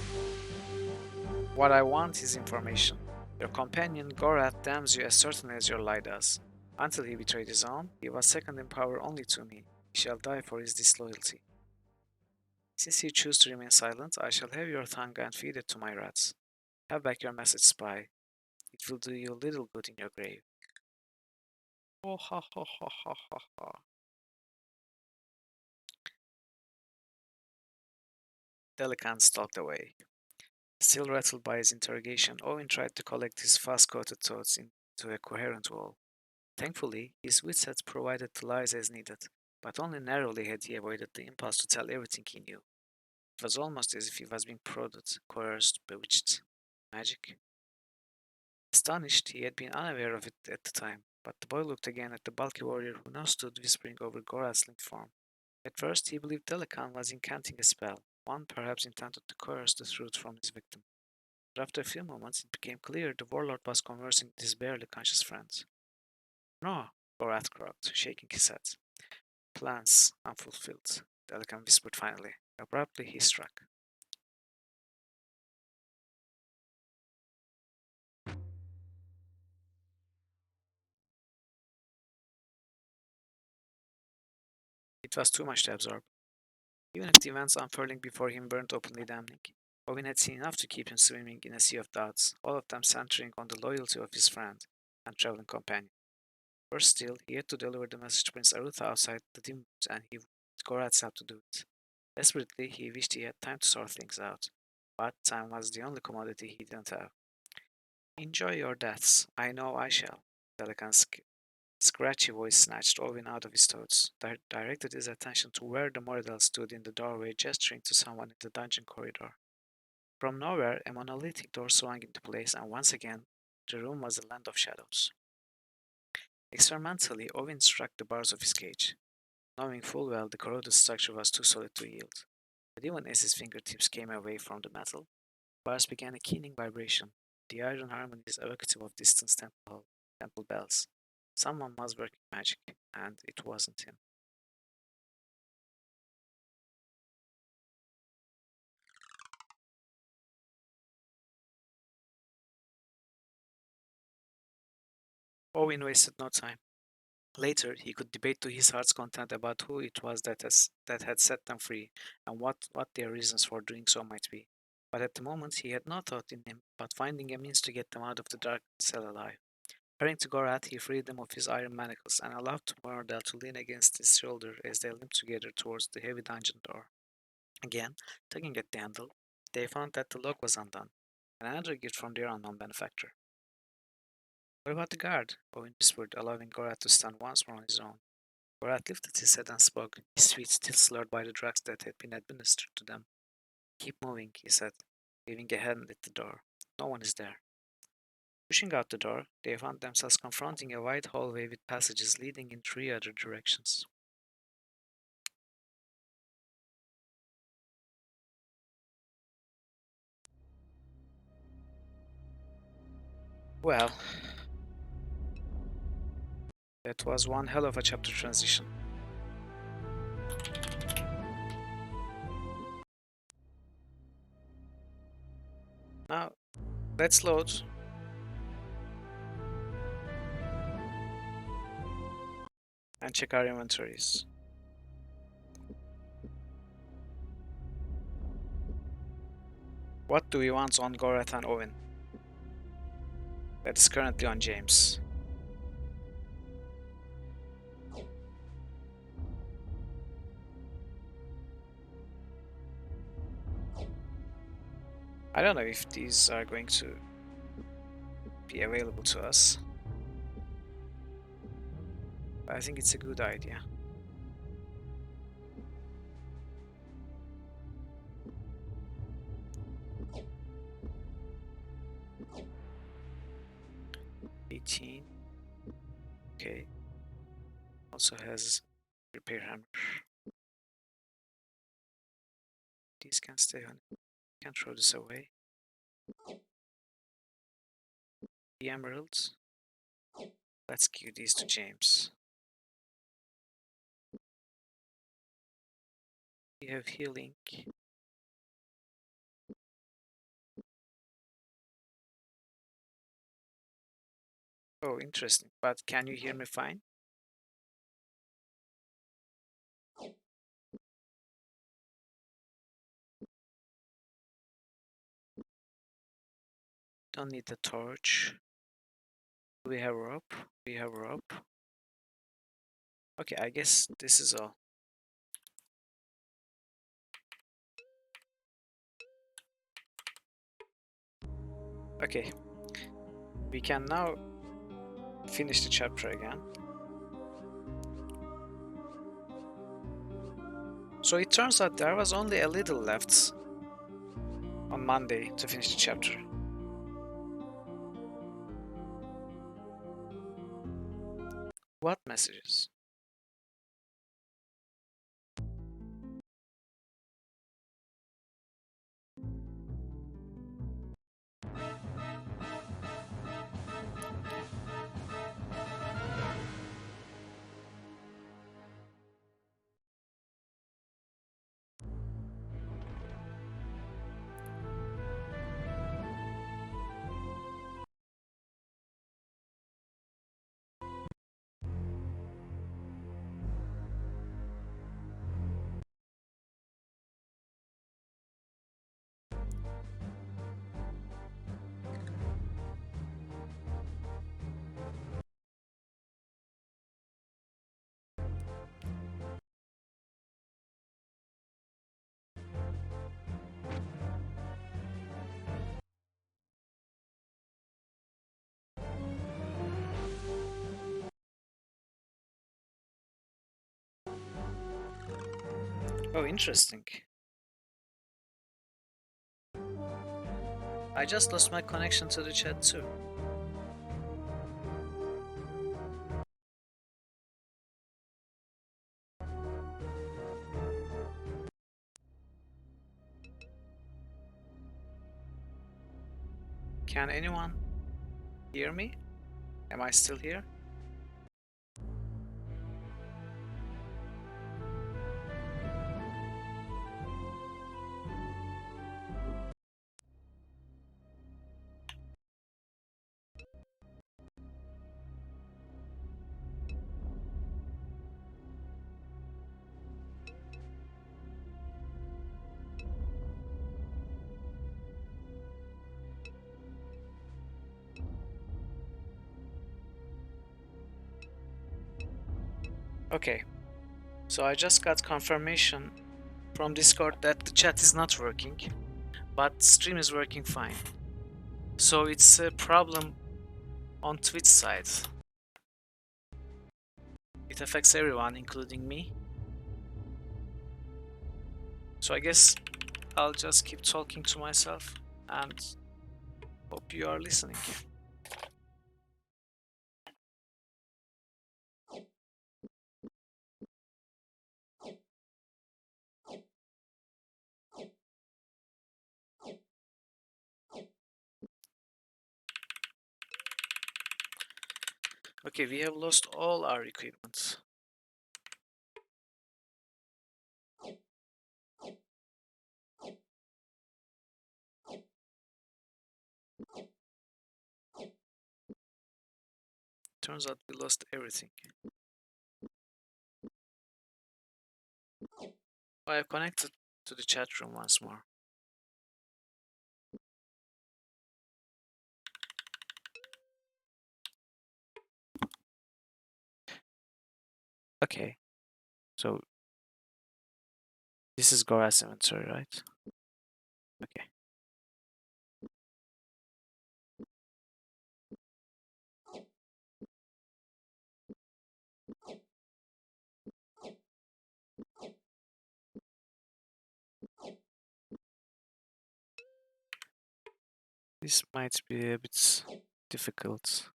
What I want is information. Your companion Gorath damns you as certainly as your lie does. Until he betrayed his own, he was second in power only to me. He shall die for his disloyalty. Since you choose to remain silent, I shall have your tongue and feed it to my rats. Have back your message, spy. It will do you little good in your grave. Oh ha ha ha ha ha ha. Delican stalked away. Still rattled by his interrogation, Owen tried to collect his fast-coated thoughts into a coherent whole. Thankfully, his wits had provided the lies as needed, but only narrowly had he avoided the impulse to tell everything he knew. It was almost as if he was being prodded, coerced, bewitched. Magic? Astonished, he had been unaware of it at the time, but the boy looked again at the bulky warrior who now stood whispering over Gorath's linked form. At first, he believed Delican was incanting a spell, one perhaps intended to coerce the truth from his victim. But after a few moments, it became clear the warlord was conversing with his barely conscious friend. No, Gorath croaked, shaking his head. Plans unfulfilled, Delican whispered finally. Abruptly, he struck. It was too much to absorb, even if the events unfurling before him weren't openly damning. Owen had seen enough to keep him swimming in a sea of doubts, all of them centering on the loyalty of his friend and traveling companion. First still, he had to deliver the message to Prince Arutha outside the dim woods, and he wanted Gorath's help to do it. Desperately, he wished he had time to sort things out, but time was the only commodity he didn't have. Enjoy your deaths, I know I shall. Delican's scratchy voice snatched Owen out of his thoughts, directed his attention to where the Moradel stood in the doorway, gesturing to someone in the dungeon corridor. From nowhere, a monolithic door swung into place, and once again, the room was a land of shadows. Experimentally, Owen struck the bars of his cage, knowing full well the corroded structure was too solid to yield. But even as his fingertips came away from the metal, bars began a keening vibration, the iron harmonies evocative of distant temple bells. Someone was working magic, and it wasn't him. Owen wasted no time. Later, he could debate to his heart's content about who it was that had set them free, and what their reasons for doing so might be. But at the moment, he had no thought in him but finding a means to get them out of the dark cell alive. Hurrying to Gorath, he freed them of his iron manacles and allowed Mordell to lean against his shoulder as they limped together towards the heavy dungeon door. Again, tugging at the handle, they found that the lock was undone, and another gift from their unknown benefactor. "What about the guard?" Owen whispered, allowing Gorath to stand once more on his own. Gorath lifted his head and spoke, his speech still slurred by the drugs that had been administered to them. "Keep moving," he said, waving a hand at the door. "No one is there." Pushing out the door, they found themselves confronting a wide hallway with passages leading in three other directions. Well, that was one hell of a chapter transition. Now, let's load and check our inventories. What do we want on Gorath and Owen? That is currently on James. I don't know if these are going to be available to us, but I think it's a good idea. Okay. Also has repair hammer. These can stay on. Can't throw this away. The emeralds. Let's give these to James. We have healing. Oh, interesting. But can you hear me fine? Don't need the torch. Do we have rope? We have rope. Okay, I guess this is all. Okay. We can now finish the chapter again. So it turns out there was only a little left on Monday to finish the chapter. What messages? Oh, interesting. I just lost my connection to the chat too. Can anyone hear me? Am I still here? Okay, so I just got confirmation from Discord that the chat is not working, but stream is working fine. So it's a problem on Twitch side. It affects everyone, including me. So I guess I'll just keep talking to myself and hope you are listening. Okay, we have lost all our equipment. Turns out we lost everything. I have connected to the chat room once more. Okay, so this is Gora's inventory, right? Okay. This might be a bit difficult.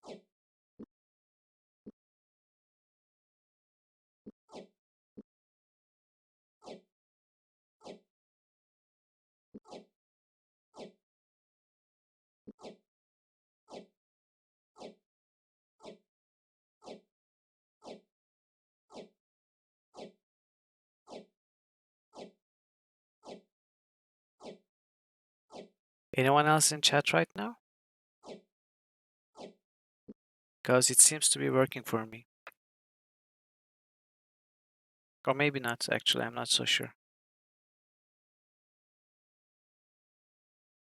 Anyone else in chat right now? Because it seems to be working for me. Or maybe not, actually, I'm not so sure.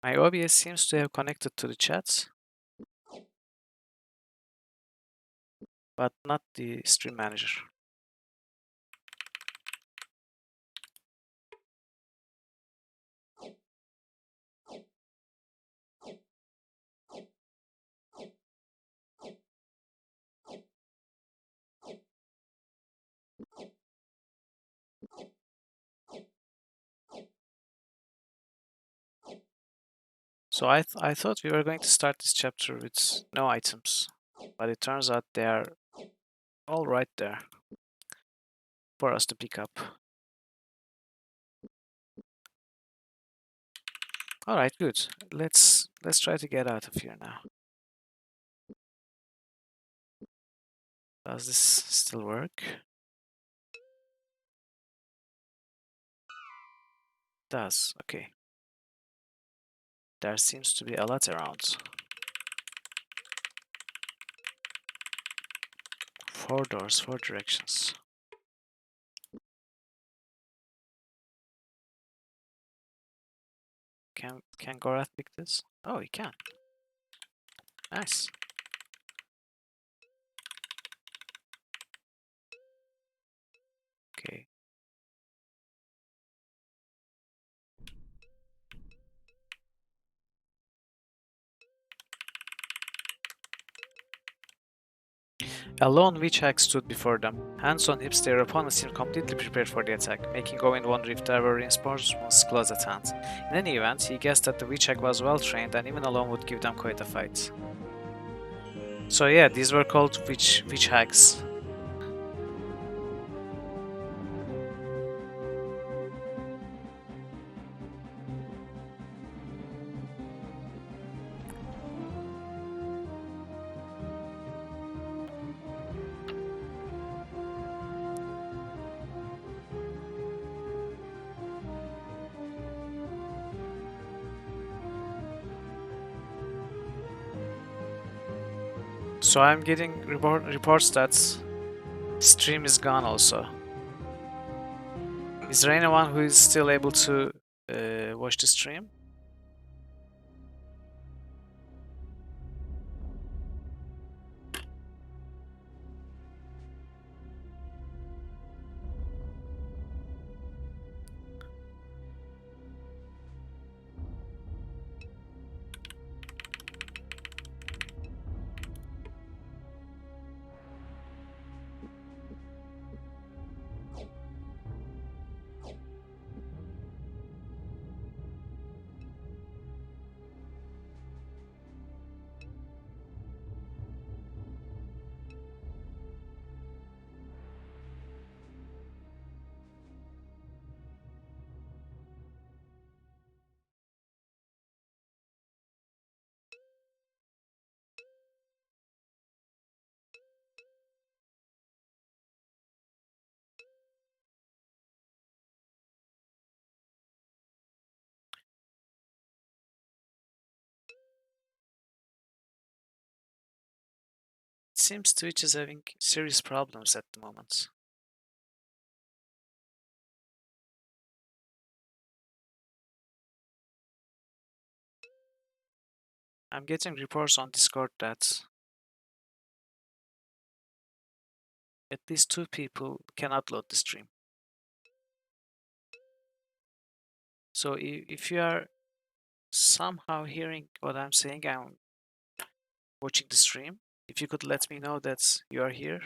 My OBS seems to have connected to the chats, but not the stream manager. So I thought we were going to start this chapter with no items, but it turns out they are all right there for us to pick up. All right, good. Let's try to get out of here now. Does this still work? Does. Okay. There seems to be a lot around. 4 doors, 4 directions. Can Gorath pick this? Oh, he can. Nice. Okay. A lone witch hag stood before them. Hands on hips, their opponents seemed completely prepared for the attack, making Owen wonder if there were reinforcements close at hand. In any event, he guessed that the witch hag was well trained and even alone would give them quite a fight. So yeah, these were called witch hags. So I'm getting reports that stream is gone also. Is there anyone who is still able to watch the stream? It seems Twitch is having serious problems at the moment. I'm getting reports on Discord that at least 2 people can upload the stream. So if you are somehow hearing what I'm saying and watching the stream, if you could let me know that you are here,